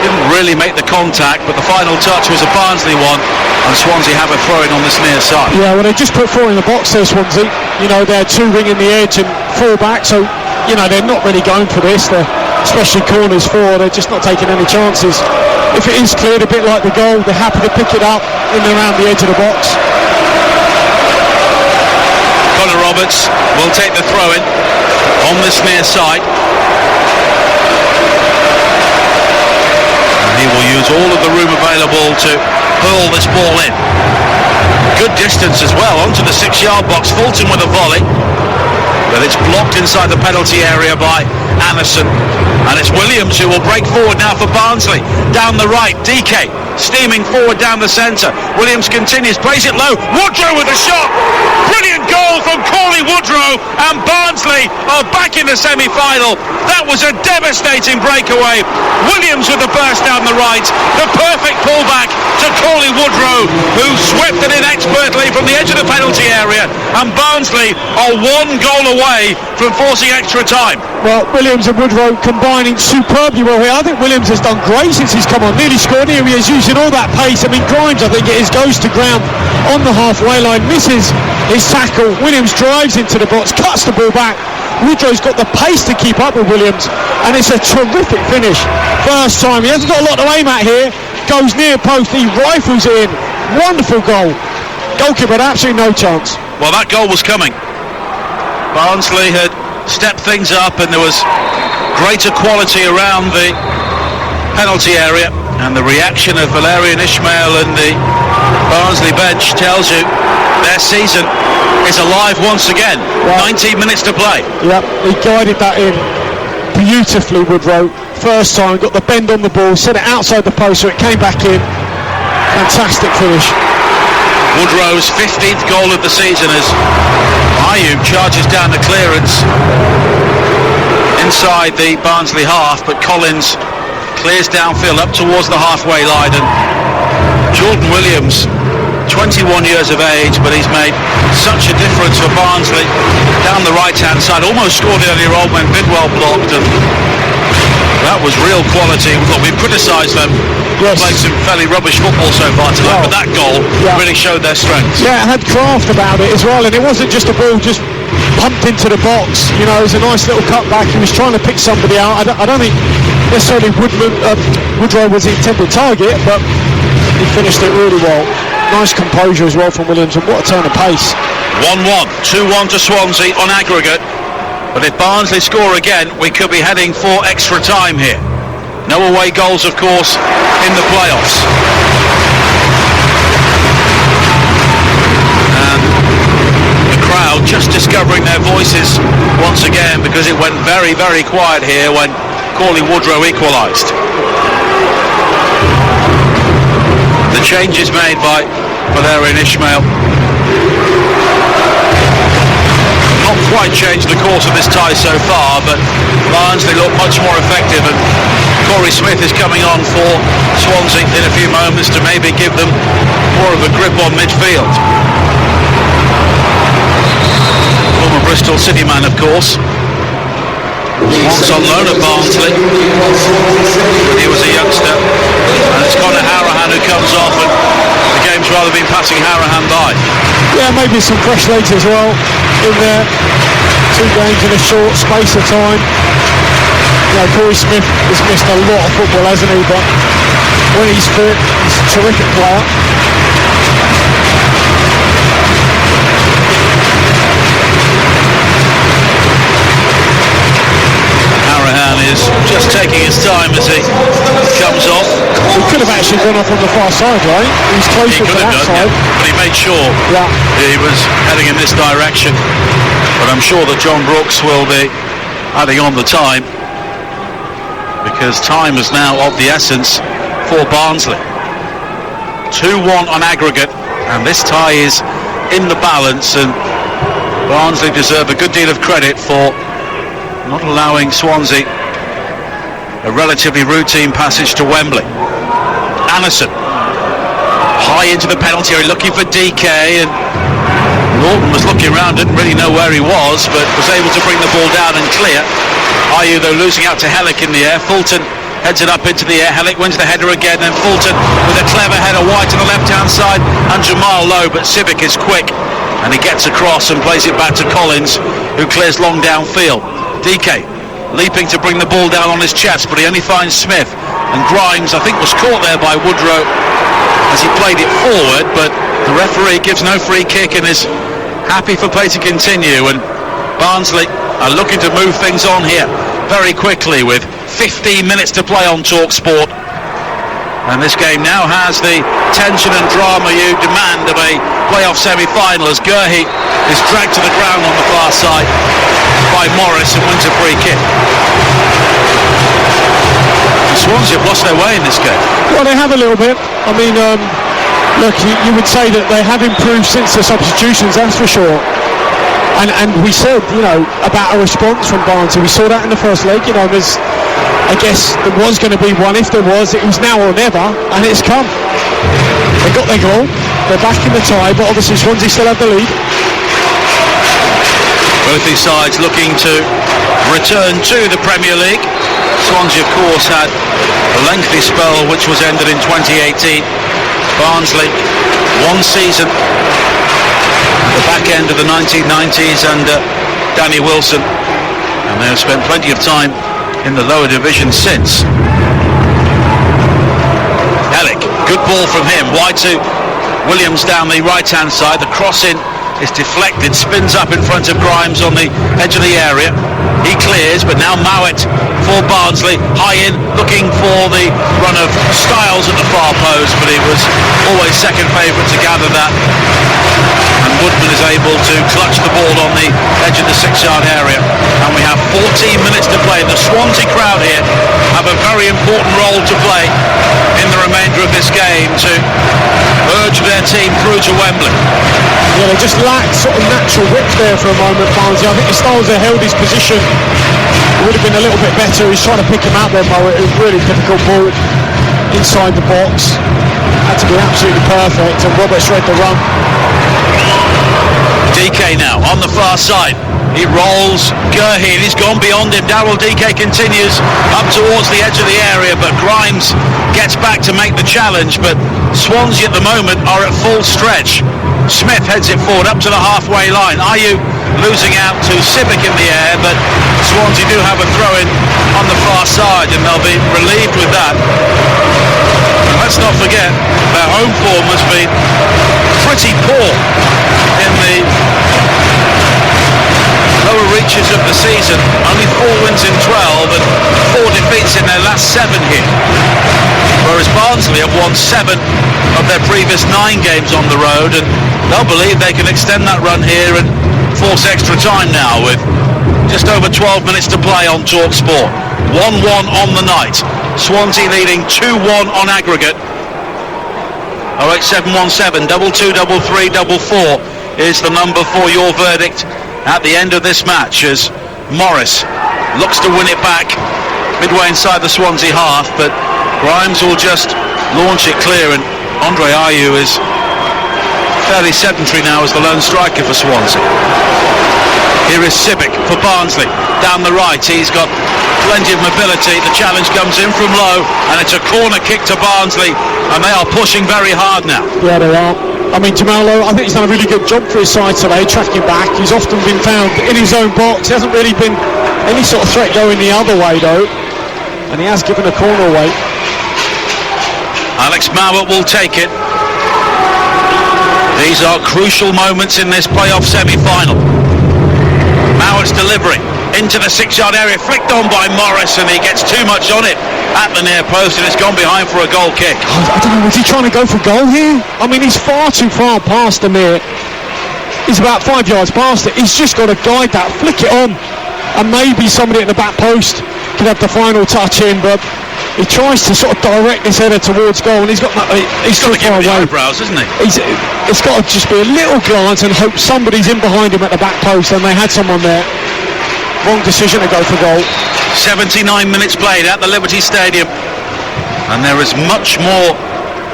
didn't really make the contact, but the final touch was a Barnsley one, and Swansea have a throw-in on this near side. Yeah, well, they just put four in the box there, Swansea. You know, they're two ringing the edge and four back, so, you know, they're not really going for this. They're, especially corners four, they're just not taking any chances. If it is cleared a bit like the goal, they're happy to pick it up in and around the edge of the box. Connor Roberts will take the throw-in on this near side. And he will use all of the room available to hurl this ball in. Good distance as well, onto the 6-yard box. Fulton with a volley, but it's blocked inside the penalty area by Anderson, and it's Williams who will break forward now for Barnsley. Down the right, DK steaming forward down the centre. Williams continues, plays it low. Woodrow with a shot. Brilliant goal from Corley Woodrow, and Barnsley are back in the semi-final. That was a devastating breakaway. Williams with the burst down the right. The perfect pullback to Corley Woodrow, who swept it in expertly from the edge of the penalty area, and Barnsley are one goal away from forcing extra time. Well, Williams and Woodrow combining superbly well here. I think Williams has done great since he's come on. Nearly scored. Here he is using all that pace. I mean, Grimes, I think it is, goes to ground on the halfway line, misses his tackle. Williams drives into the box, cuts the ball back. Woodrow's got the pace to keep up with Williams, and it's a terrific finish. First time. He hasn't got a lot to aim at here. Goes near post, he rifles it in. Wonderful goal. Goalkeeper had absolutely no chance. Well, that goal was coming. Barnsley had stepped things up, and there was greater quality around the penalty area, and the reaction of Valerian Ismail and the Barnsley bench tells you their season is alive once again. Well, 19 minutes to play. Yep, he guided that in beautifully, Woodrow. First time, got the bend on the ball, set it outside the post so it came back in. Fantastic finish. Woodrow's 15th goal of the season as Ayew charges down the clearance inside the Barnsley half, but Collins clears downfield up towards the halfway line, and Jordan Williams, 21 years of age, but he's made such a difference for Barnsley down the right hand side. Almost scored earlier on when Bidwell blocked, and that was real quality. Look, we've criticised them, played some fairly rubbish football so far tonight, but that goal really showed their strengths. Yeah, it had craft about it as well, and it wasn't just a ball just pumped into the box. You know, it was a nice little cutback. He was trying to pick somebody out. I don't think necessarily Woodrow was the intended target, but he finished it really well. Nice composure as well from Williams, and what a turn of pace. 1-1, 2-1 to Swansea on aggregate. But if Barnsley score again, we could be heading for extra time here. No away goals, of course, in the playoffs. And the crowd just discovering their voices once again, because it went very, very quiet here when Corley Woodrow equalised. The changes made by Valérien Ismaël not quite changed the course of this tie so far, but Barnsley look much more effective, and Corey Smith is coming on for Swansea in a few moments to maybe give them more of a grip on midfield. Former Bristol City man, of course, once on loan at Barnsley when he was a youngster, and it's Conor Hourihane who comes off, and the game's rather been passing Hourihane by. Yeah, maybe some fresh legs as well in there. 2 games in a short space of time. You know, Corey Smith has missed a lot of football, hasn't he? But when he's fit, he's a terrific player. Is just taking his time as he comes off. He could have actually gone off on the far side, right? He was closer to that side. Yeah. But he made sure he was heading in this direction. But I'm sure that John Brooks will be adding on the time, because time is now of the essence for Barnsley. 2-1 on aggregate, and this tie is in the balance, and Barnsley deserve a good deal of credit for not allowing Swansea a relatively routine passage to Wembley. Anderson high into the penalty area looking for DK, and Norton was looking around, didn't really know where he was, but was able to bring the ball down and clear. Ayew though losing out to Hellick in the air. Fulton heads it up into the air. Hellick wins the header again, and Fulton with a clever header wide to the left hand side, and Jamal low, but Civic is quick and he gets across and plays it back to Collins, who clears long downfield. DK leaping to bring the ball down on his chest, but he only finds Smith, and Grimes I think was caught there by Woodrow as he played it forward, but the referee gives no free kick and is happy for play to continue, and Barnsley are looking to move things on here very quickly with 15 minutes to play on TalkSport. And this game now has the tension and drama you demand of a playoff semi-final, as Gurhey is dragged to the ground on the far side by Morris and wins a free kick. The Swansea have lost their way in this game. Well, they have a little bit. I mean, look, you would say that they have improved since the substitutions, that's for sure. And we said, you know, about a response from Barnsley. We saw that in the first leg. You know, I guess there was going to be one. If there was, it was now or never, and it's come. They got their goal. They're back in the tie, but obviously Swansea still have the lead. Both these sides looking to return to the Premier League. Swansea, of course, had a lengthy spell which was ended in 2018. Barnsley, one season at the back end of the 1990s under Danny Wilson, and they have spent plenty of time in the lower division since. Hellick, good ball from him, wide to Williams down the right hand side. The cross in is deflected, spins up in front of Grimes on the edge of the area. He clears, but now Mowat for Barnsley, high in, looking for the run of Styles at the far post, but he was always second favourite to gather that. And Woodman is able to clutch the ball on the edge of the 6-yard area. And we have 14 minutes to play. The Swansea crowd here have a very important role to play in the remainder of this game to urge their team through to Wembley. Yeah, they just lacked sort of natural width there for a moment, Barnsley. I think if Styles had held his position, it would have been a little bit better. He's trying to pick him out there, Mowat. It was really difficult ball inside the box. Had to be absolutely perfect, and Roberts read the run. DK now on the far side. He rolls Gurheen, he's gone beyond him. Daryl DK continues up towards the edge of the area, but Grimes gets back to make the challenge. But Swansea at the moment are at full stretch. Smith heads it forward up to the halfway line. Ayew losing out to Sibic in the air, but Swansea do have a throw-in on the far side, and they'll be relieved with that. And let's not forget, their home form has been pretty poor in the lower reaches of the season. Only 4 wins in 12 and 4 defeats in their last 7 here. Whereas Barnsley have won 7 of their previous 9 games on the road, and they'll believe they can extend that run here and force extra time now with just over 12 minutes to play on TalkSport. 1-1 on the night. Swansea leading 2-1 on aggregate. 08717 2233 44 is the number for your verdict at the end of this match, as Morris looks to win it back midway inside the Swansea half, but Grimes will just launch it clear, and Andre Ayew is fairly sedentary now as the lone striker for Swansea. Here is Sibic for Barnsley down the right. He's got plenty of mobility. The challenge comes in from low, and it's a corner kick to Barnsley, and they are pushing very hard now. Yeah, they are. I mean, Jamalo, I think he's done a really good job for his side today, tracking back. He's often been found in his own box. There hasn't really been any sort of threat going the other way, though, and he has given a corner away. Alex Mowat will take it. These are crucial moments in this playoff semi-final. Mowat's delivering into the 6-yard area, flicked on by Morris, and he gets too much on it at the near post, and it's gone behind for a goal kick. I don't know, was he trying to go for goal here? I mean, he's far too far past the near. He's about 5 yards past it. He's just got to guide that, flick it on, and maybe somebody at the back post can have the final touch in, but he tries to sort of direct his header towards goal, and he's too far away. Eyebrows, isn't he? It's got to just be a little glance and hope somebody's in behind him at the back post, and they had someone there. Wrong decision to go for goal. 79 minutes played at the Liberty Stadium, and there is much more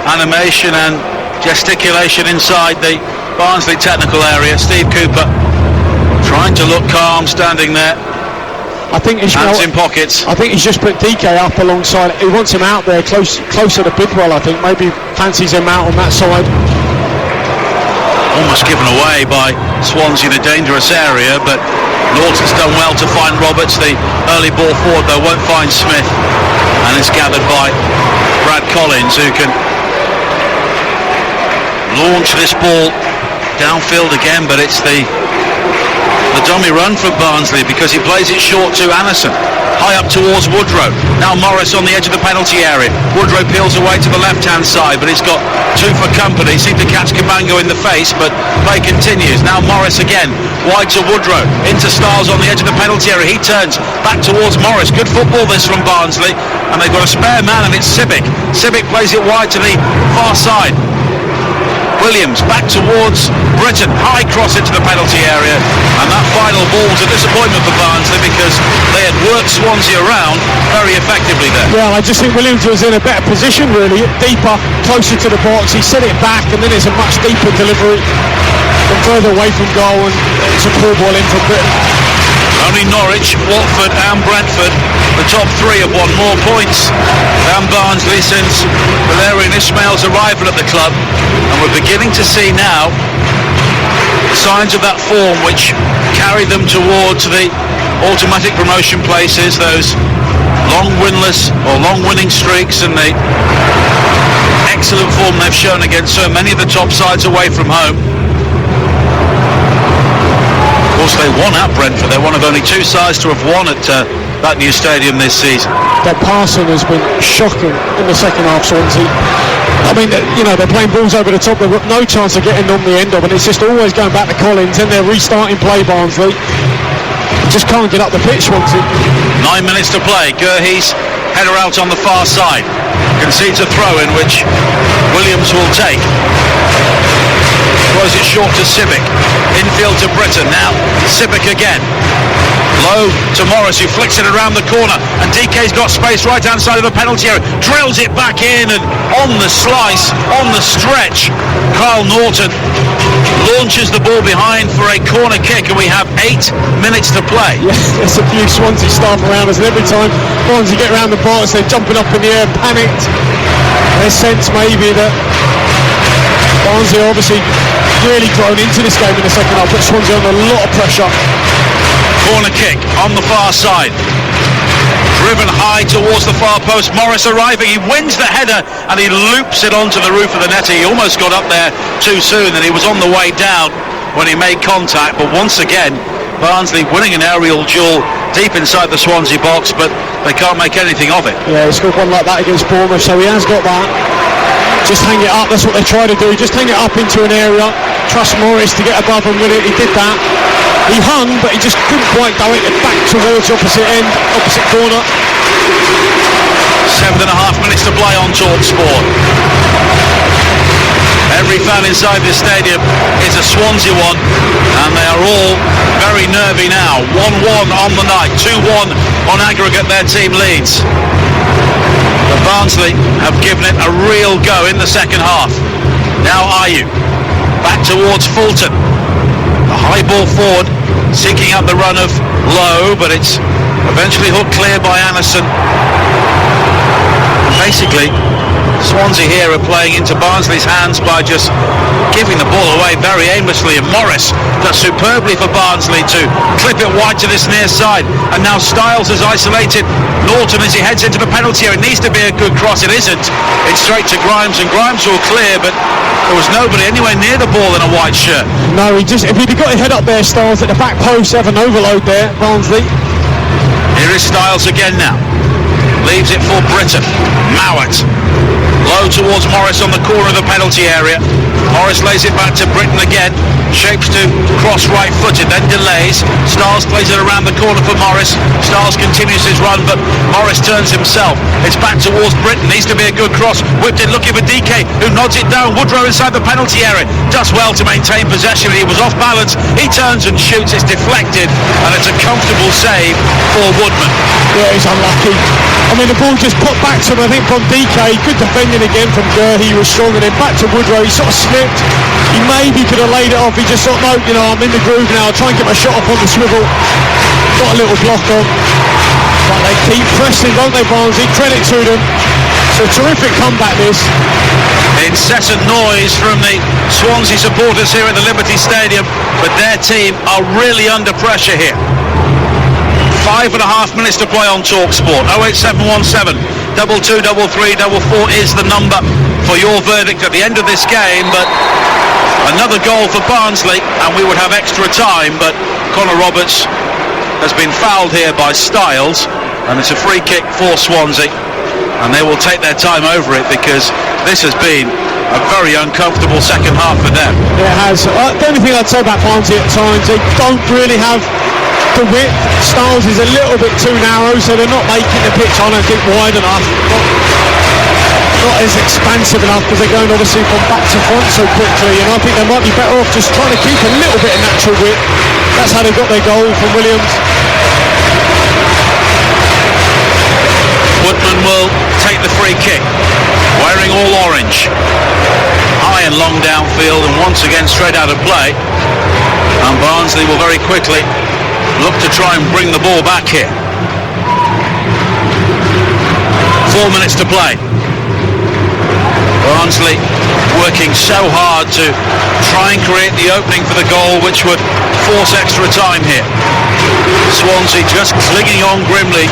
animation and gesticulation inside the Barnsley technical area. Steve Cooper trying to look calm, standing there. I think hands in pockets. I think he's just put DK up alongside. He wants him out there closer to Bidwell. I think maybe fancies him out on that side. Almost given away by Swansea in a dangerous area, but Norton's done well to find Roberts. The early ball forward though won't find Smith, and it's gathered by Brad Collins, who can launch this ball downfield again, but it's the dummy run from Barnsley, because he plays it short to Anderson, high up towards Woodrow. Now Morris on the edge of the penalty area. Woodrow peels away to the left-hand side, but he's got 2 for company. Seemed to catch Cabango in the face, but play continues. Now Morris again, wide to Woodrow, into Styles on the edge of the penalty area. He turns back towards Morris. Good football this from Barnsley, and they've got a spare man, and it's Sibic. Sibic plays it wide to the far side. Williams back towards Britton, high cross into the penalty area, and that final ball was a disappointment for Barnsley, because they had worked Swansea around very effectively there. Yeah, I just think Williams was in a better position, really, deeper, closer to the box. He set it back, and then it's a much deeper delivery from further away from goal, and it's a poor ball in for Britton. Only Norwich, Watford and Brentford, the top 3, have won more points than Barnsley since Valerian Ismail's arrival at the club, and we're beginning to see now the signs of that form which carried them towards the automatic promotion places, those long winless or long winning streaks, and the excellent form they've shown against so many of the top sides away from home. course, they won at Brentford. They're one of only two sides to have won at that new stadium this season. Their passing has been shocking in the second half, Swansea. I mean, they're playing balls over the top. They've got no chance of getting on the end of, and it's just always going back to Collins, and they're restarting play, Barnsley. Just can't get up the pitch, Swansea. 9 minutes to play. Gurhey's header out on the far side. Concedes a throw in which Williams will take. Throws it short to Civic. Infield to Britton. Now Civic again. Low to Morris, who flicks it around the corner, and DK's got space right hand side of the penalty area, drills it back in, and on the slice, on the stretch, Kyle Norton launches the ball behind for a corner kick, and we have 8 minutes to play. Yeah, there's a few Swansea staff around us, and every time Swansea get around the box, they're jumping up in the air, panicked. Their sense maybe that Barnsley are obviously really grown into this game in the second half, but Swansea under a lot of pressure. Corner kick on the far side, driven high towards the far post. Morris arriving, he wins the header and he loops it onto the roof of the net. He almost got up there too soon, and he was on the way down when he made contact. But once again, Barnsley winning an aerial duel deep inside the Swansea box, but they can't make anything of it. Yeah, he scored one like that against Bournemouth, so he has got that. Just hang it up, that's what they try to do, just hang it up into an area, trust Morris to get above and with it. He did that. He hung, but he just couldn't quite go it back towards the opposite end, opposite corner. 7.5 minutes to play on TalkSport. Every fan inside this stadium is a Swansea one, and they are all very nervy now. 1-1 on the night, 2-1 on aggregate, their team leads. But Barnsley have given it a real go in the second half. Now Ayew, back towards Fulton. The high ball forward, seeking out the run of Lowe, but it's eventually hooked clear by Anderson. And basically, Swansea here are playing into Barnsley's hands by just giving the ball away very aimlessly, and Morris does superbly for Barnsley to clip it wide to this near side. And now Styles has isolated Norton as he heads into the penalty area. It needs to be a good cross, it isn't. It's straight to Grimes, and Grimes will clear, but there was nobody anywhere near the ball in a white shirt. No, if he'd got his head up there, Styles, at the back post, have an overload there, Barnsley. Here is Styles again now. Leaves it for Britton. Mowat. Low towards Morris on the corner of the penalty area. Morris lays it back to Britton again. Shapes to cross right-footed, then delays. Styles plays it around the corner for Morris. Styles continues his run, but Morris turns himself. It's back towards Britton. Needs to be a good cross. Whipped in looking for DK, who nods it down. Woodrow inside the penalty area. Does well to maintain possession. He was off balance. He turns and shoots. It's deflected, and it's a comfortable save for Woodman. Yeah, he's unlucky. I mean, the ball just put back to him, I think, from DK. Good defending again from Gurhey. He was strong, and then back to Woodrow. He sort of slipped. He maybe could have laid it off. He just thought, no, I'm in the groove now. I'll try and get my shot up on the swivel. Got a little block on. But they keep pressing, don't they, Barnsley? Credit to them. It's a terrific comeback, this. Incessant noise from the Swansea supporters here at the Liberty Stadium, but their team are really under pressure here. 5.5 minutes to play on TalkSport. 08717 223344 is the number for your verdict at the end of this game. But another goal for Barnsley, and we would have extra time. But Connor Roberts has been fouled here by Styles, and it's a free kick for Swansea, and they will take their time over it, because this has been a very uncomfortable second half for them. It has. The only thing I'd say about Barnsley at times, they don't really have the width. Styles is a little bit too narrow, so they're not making the pitch, I don't think, wide enough. Not as expansive enough, because they're going obviously from back to front so quickly, and I think they might be better off just trying to keep a little bit of natural width. That's how they got their goal from Williams. Woodman will take the free kick, wearing all orange. High and long downfield, and once again straight out of play. And Barnsley will very quickly look to try and bring the ball back here. 4 minutes to play. Barnsley working so hard to try and create the opening for the goal, which would force extra time here. Swansea just clinging on grimly.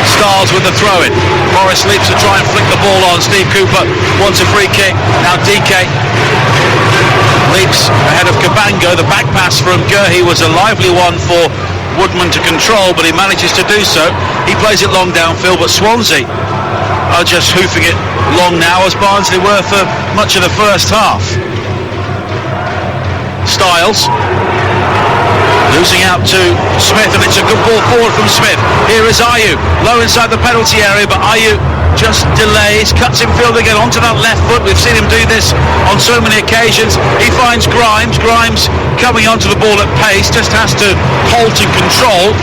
Styles with the throw-in. Morris leaps to try and flick the ball on. Steve Cooper wants a free kick. Now DK leaps ahead of Cabango. The back pass from Gurhey was a lively one for Woodman to control, but he manages to do so. He plays it long downfield, but Swansea are just hoofing it long now, as Barnsley were for much of the first half. Styles losing out to Smith, and it's a good ball forward from Smith. Here is Ayew, low inside the penalty area, but Ayew just delays, cuts in field again onto that left foot. We've seen him do this on so many occasions. He finds Grimes coming onto the ball at pace, just has to halt and control.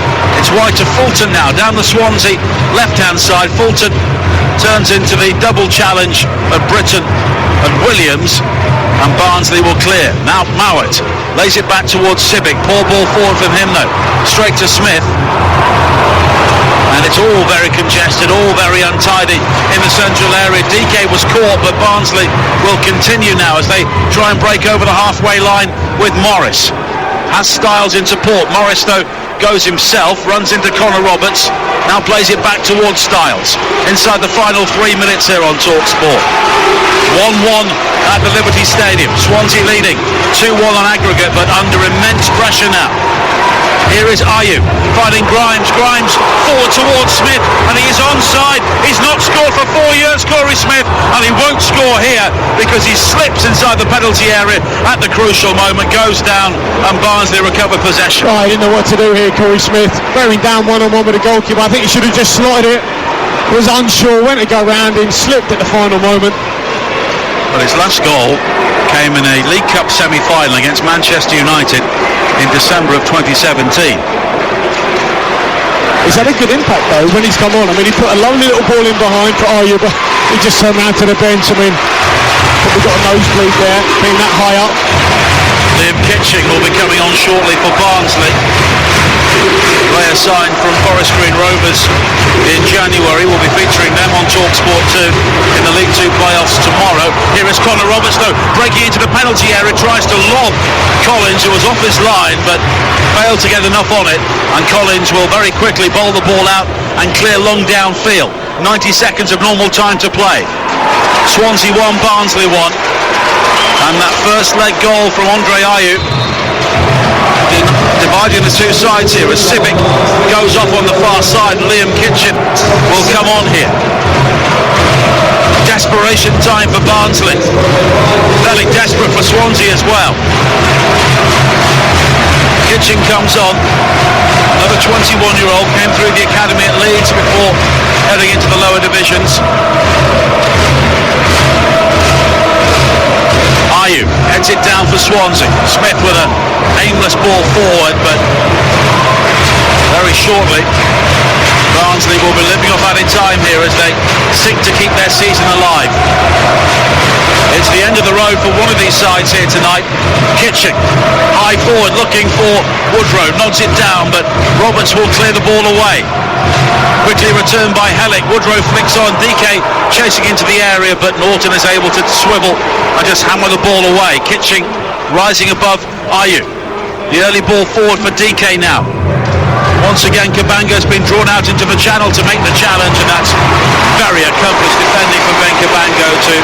It's wide to Fulton now, down the Swansea left-hand side. Fulton turns into the double challenge of Britton and Williams, and Barnsley will clear. Now Mowat lays it back towards Sibic. Poor ball forward from him though. Straight to Smith. And it's all very congested, all very untidy in the central area. DK was caught, but Barnsley will continue now as they try and break over the halfway line with Morris. Has Styles in support. Morris though goes himself, runs into Connor Roberts, now plays it back towards Styles. Inside the final 3 minutes here on TalkSport. 1-1 at the Liberty Stadium. Swansea leading 2-1 on aggregate, but under immense pressure now. Here is Ayew finding Grimes forward towards Smith, and he is onside. He's not scored for 4 years, Corey Smith, and he won't score here because he slips inside the penalty area at the crucial moment, goes down, and Barnsley recover possession. I didn't know what to do here, Corey Smith. Bearing down one-on-one with the goalkeeper. I think he should have just slotted it. Was unsure, went to go round him, slipped at the final moment. But his last goal came in a League Cup semi-final against Manchester United in December of 2017. He's had a good impact though when he's come on. I mean, he put a lovely little ball in behind for Ayew, but he just turned round to the bench. I mean, probably got a nosebleed there, being that high up. Liam Kitching will be coming on shortly for Barnsley. Player signed from Forest Green Rovers in January. We'll be featuring them on TalkSport 2 in the League 2 playoffs tomorrow. Here is Connor Roberts though, breaking into the penalty area, tries to lob Collins, who was off his line but failed to get enough on it, and Collins will very quickly bowl the ball out and clear long downfield. 90 seconds of normal time to play. Swansea 1, Barnsley 1, and that first leg goal from Andre Ayew dividing the two sides here as Sibic goes off on the far side. Liam Kitchen will come on here. Desperation time for Barnsley, fairly desperate for Swansea as well. Kitchen comes on, another 21-year-old, came through the academy at Leeds before heading into the lower divisions. Ayew heads it down for Swansea. Smith with an aimless ball forward, but very shortly Barnsley will be living off added time here as they seek to keep their season alive. It's the end of the road for one of these sides here tonight. Kitching, high forward, looking for Woodrow, nods it down, but Roberts will clear the ball away. Quickly returned by Hellick. Woodrow flicks on. DK chasing into the area, but Norton is able to swivel and just hammer the ball away. Kitching rising above Ayew. The early ball forward for DK now. Once again, Cabango's been drawn out into the channel to make the challenge, and that's very accomplished defending from Ben Cabango to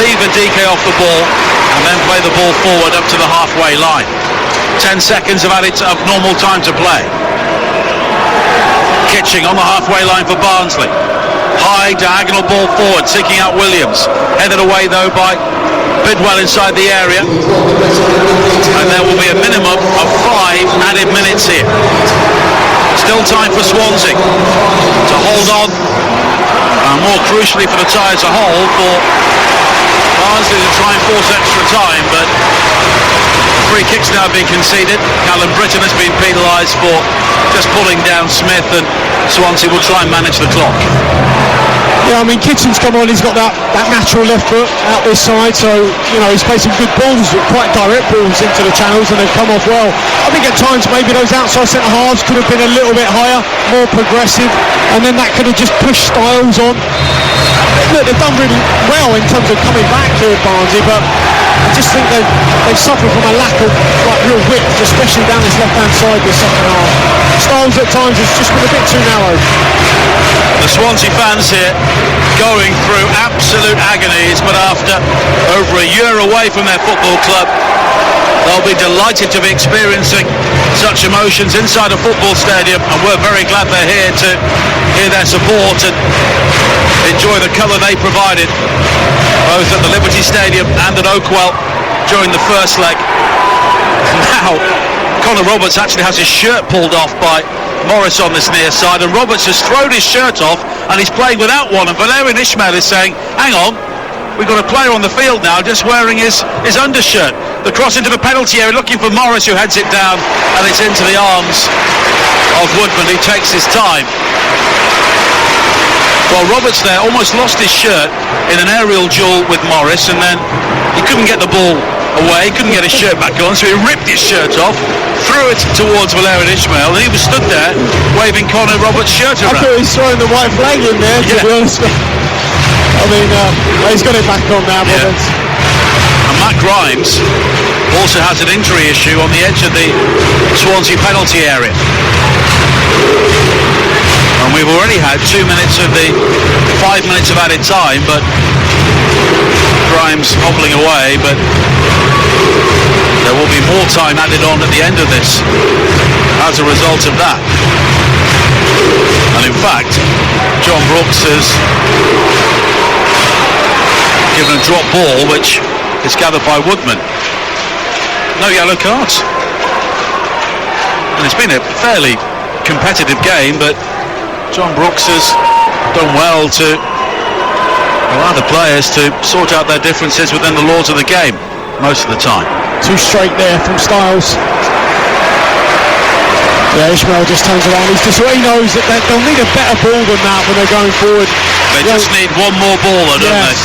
leave a DK off the ball and then play the ball forward up to the halfway line. 10 seconds of normal time to play. Kitching on the halfway line for Barnsley. High diagonal ball forward, seeking out Williams. Headed away though by Bidwell inside the area. And there will be a minimum of 5 added minutes here. Still time for Swansea to hold on, and more crucially for the tie as a whole, for Barnsley to try and force extra time, but free kicks now being conceded. Callum Britton has been penalised for just pulling down Smith, and Swansea will try and manage the clock. Yeah, I mean, Kitchen's come on, he's got that natural left foot out this side, so, you know, he's placing good balls, quite direct balls into the channels, and they've come off well. I think at times maybe those outside centre-halves could have been a little bit higher, more progressive, and then that could have just pushed Styles on. Look, they've done really well in terms of coming back here, Barnsley, but I just think they've suffered from a lack of real width, especially down this left-hand side this second half. Styles at times has just been a bit too narrow. The Swansea fans here going through absolute agonies, but after over a year away from their football club, they'll be delighted to be experiencing such emotions inside a football stadium, and we're very glad they're here to hear their support and enjoy the colour they provided both at the Liberty Stadium and at Oakwell during the first leg. Now Connor Roberts actually has his shirt pulled off by Morris on this near side, and Roberts has thrown his shirt off and he's playing without one, and Valerian Ismail is saying, hang on, we've got a player on the field now just wearing his undershirt. The cross into the penalty area, looking for Morris, who heads it down, and it's into the arms of Woodman, who takes his time. Well, Roberts there almost lost his shirt in an aerial duel with Morris, and then he couldn't get the ball away, couldn't get his shirt back on, so he ripped his shirt off, threw it towards Valerian Ismail, and he was stood there waving Connor Roberts' shirt around. I thought he was throwing the white flag in there, to be honest. I mean, he's got it back on now, Roberts. And Matt Grimes also has an injury issue on the edge of the Swansea penalty area. And we've already had 2 minutes of the 5 minutes of added time, but Grimes hobbling away, but there will be more time added on at the end of this as a result of that. And in fact, John Brooks has given a drop ball, which is gathered by Woodman. No yellow cards. And it's been a fairly competitive game, but John Brooks has done well to allow the players to sort out their differences within the laws of the game most of the time. Too straight there from Styles. Yeah, Ismail just turns around. He knows that they'll need a better ball than that when they're going forward. They just need one more ball, don't they?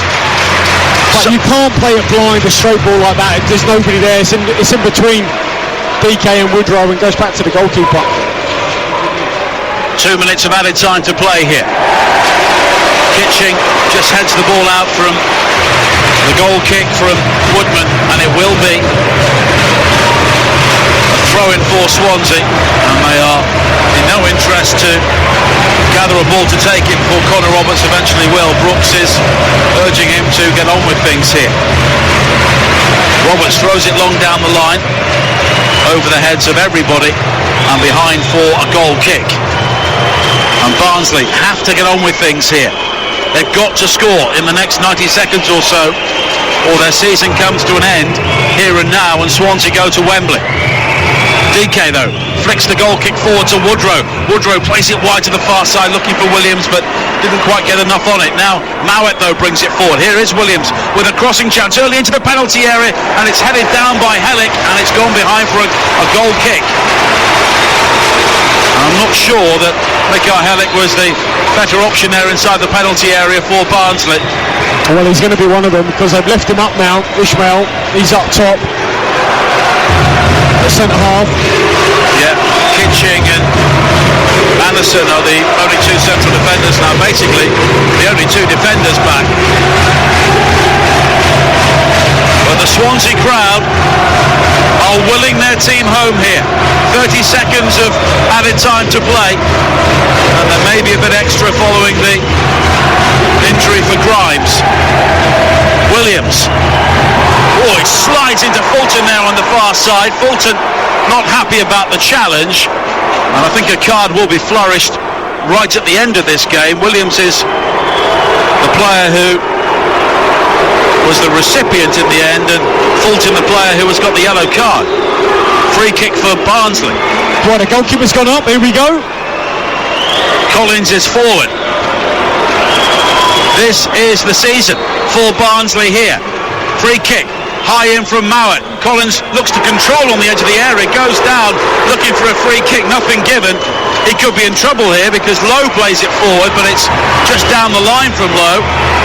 But you can't play it blind, a straight ball like that. There's nobody there. It's in between BK and Woodrow, and goes back to the goalkeeper. 2 minutes of added time to play here. Kitching just heads the ball out from the goal kick from Woodman, and it will be a throw-in for Swansea, and they are in no interest to gather a ball to take it before Connor Roberts eventually will. Brooks is urging him to get on with things here. Roberts throws it long down the line over the heads of everybody and behind for a goal kick. And Barnsley have to get on with things here. They've got to score in the next 90 seconds or so, or their season comes to an end here and now, and Swansea go to Wembley. DK though flicks the goal kick forward to Woodrow. Woodrow plays it wide to the far side looking for Williams, but didn't quite get enough on it. Now Mowat though brings it forward. Here is Williams with a crossing chance early into the penalty area, and it's headed down by Hellick, and it's gone behind for a goal kick. I'm not sure that Mikael Hellick was the better option there inside the penalty area for Barnsley. Well, he's going to be one of them, because they've left him up now. Ishmael, he's up top at centre half. Yeah, Kitching and Anderson are the only two central defenders now, basically the only two defenders back. But the Swansea crowd are willing their team home here. 30 seconds of added time to play, and there may be a bit extra following the injury for Grimes. Williams, he slides into Fulton there on the far side. Fulton not happy about the challenge, and I think a card will be flourished right at the end of this game. Williams is the player who was the recipient in the end, and Fulton the player who has got the yellow card. Free kick for Barnsley. Well, the goalkeeper's gone up. Here we go. Collins is forward. This is the season for Barnsley here. Free kick, high in from Mowat. Collins looks to control on the edge of the area, goes down looking for a free kick, nothing given. He could be in trouble here because Lowe plays it forward, but it's just down the line from Lowe.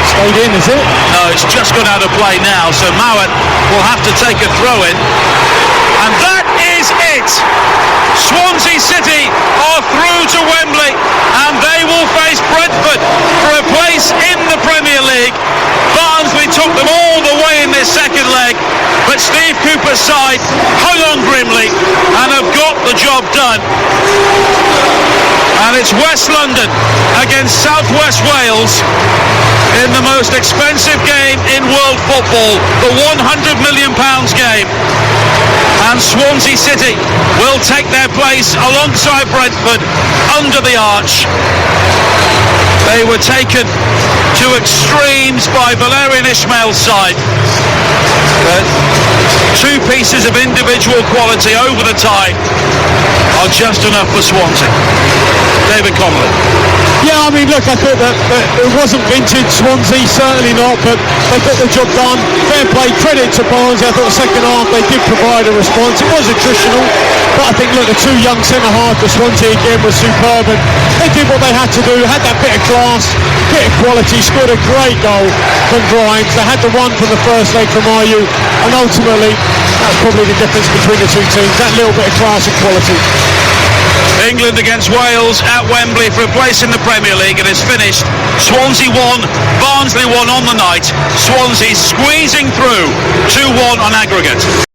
Stayed in, is it? No, it's just gone out of play now, so Mowat will have to take a throw in. And that is it! Swansea City are through to Wembley, and they will face Brentford for a place in the Premier League. Barnsley took them all the way in this second leg, but Steve Cooper's side hung on grimly and have got the job done. And it's West London against South West Wales in the most expensive game in world football, the £100 million game. And Swansea City will take their place alongside Brentford under the arch. They were taken to extremes by Valérien Ismaël's side. But two pieces of individual quality over the tie are just enough for Swansea. David Connolly. Yeah, I mean, look, I thought that it wasn't vintage Swansea, certainly not, but they got the job done. Fair play, credit to Barnsley. I thought the second half they did provide a response. It was attritional, but I think, look, the two young centre-half for Swansea again was superb, and they did what they had to do, had that bit of class, bit of quality, scored a great goal from Grimes. They had the one from the first leg from Ayew, and ultimately, that's probably the difference between the two teams, that little bit of class and quality. England against Wales at Wembley for a place in the Premier League. It is finished. Swansea 1, Barnsley 1 on the night. Swansea squeezing through 2-1 on aggregate.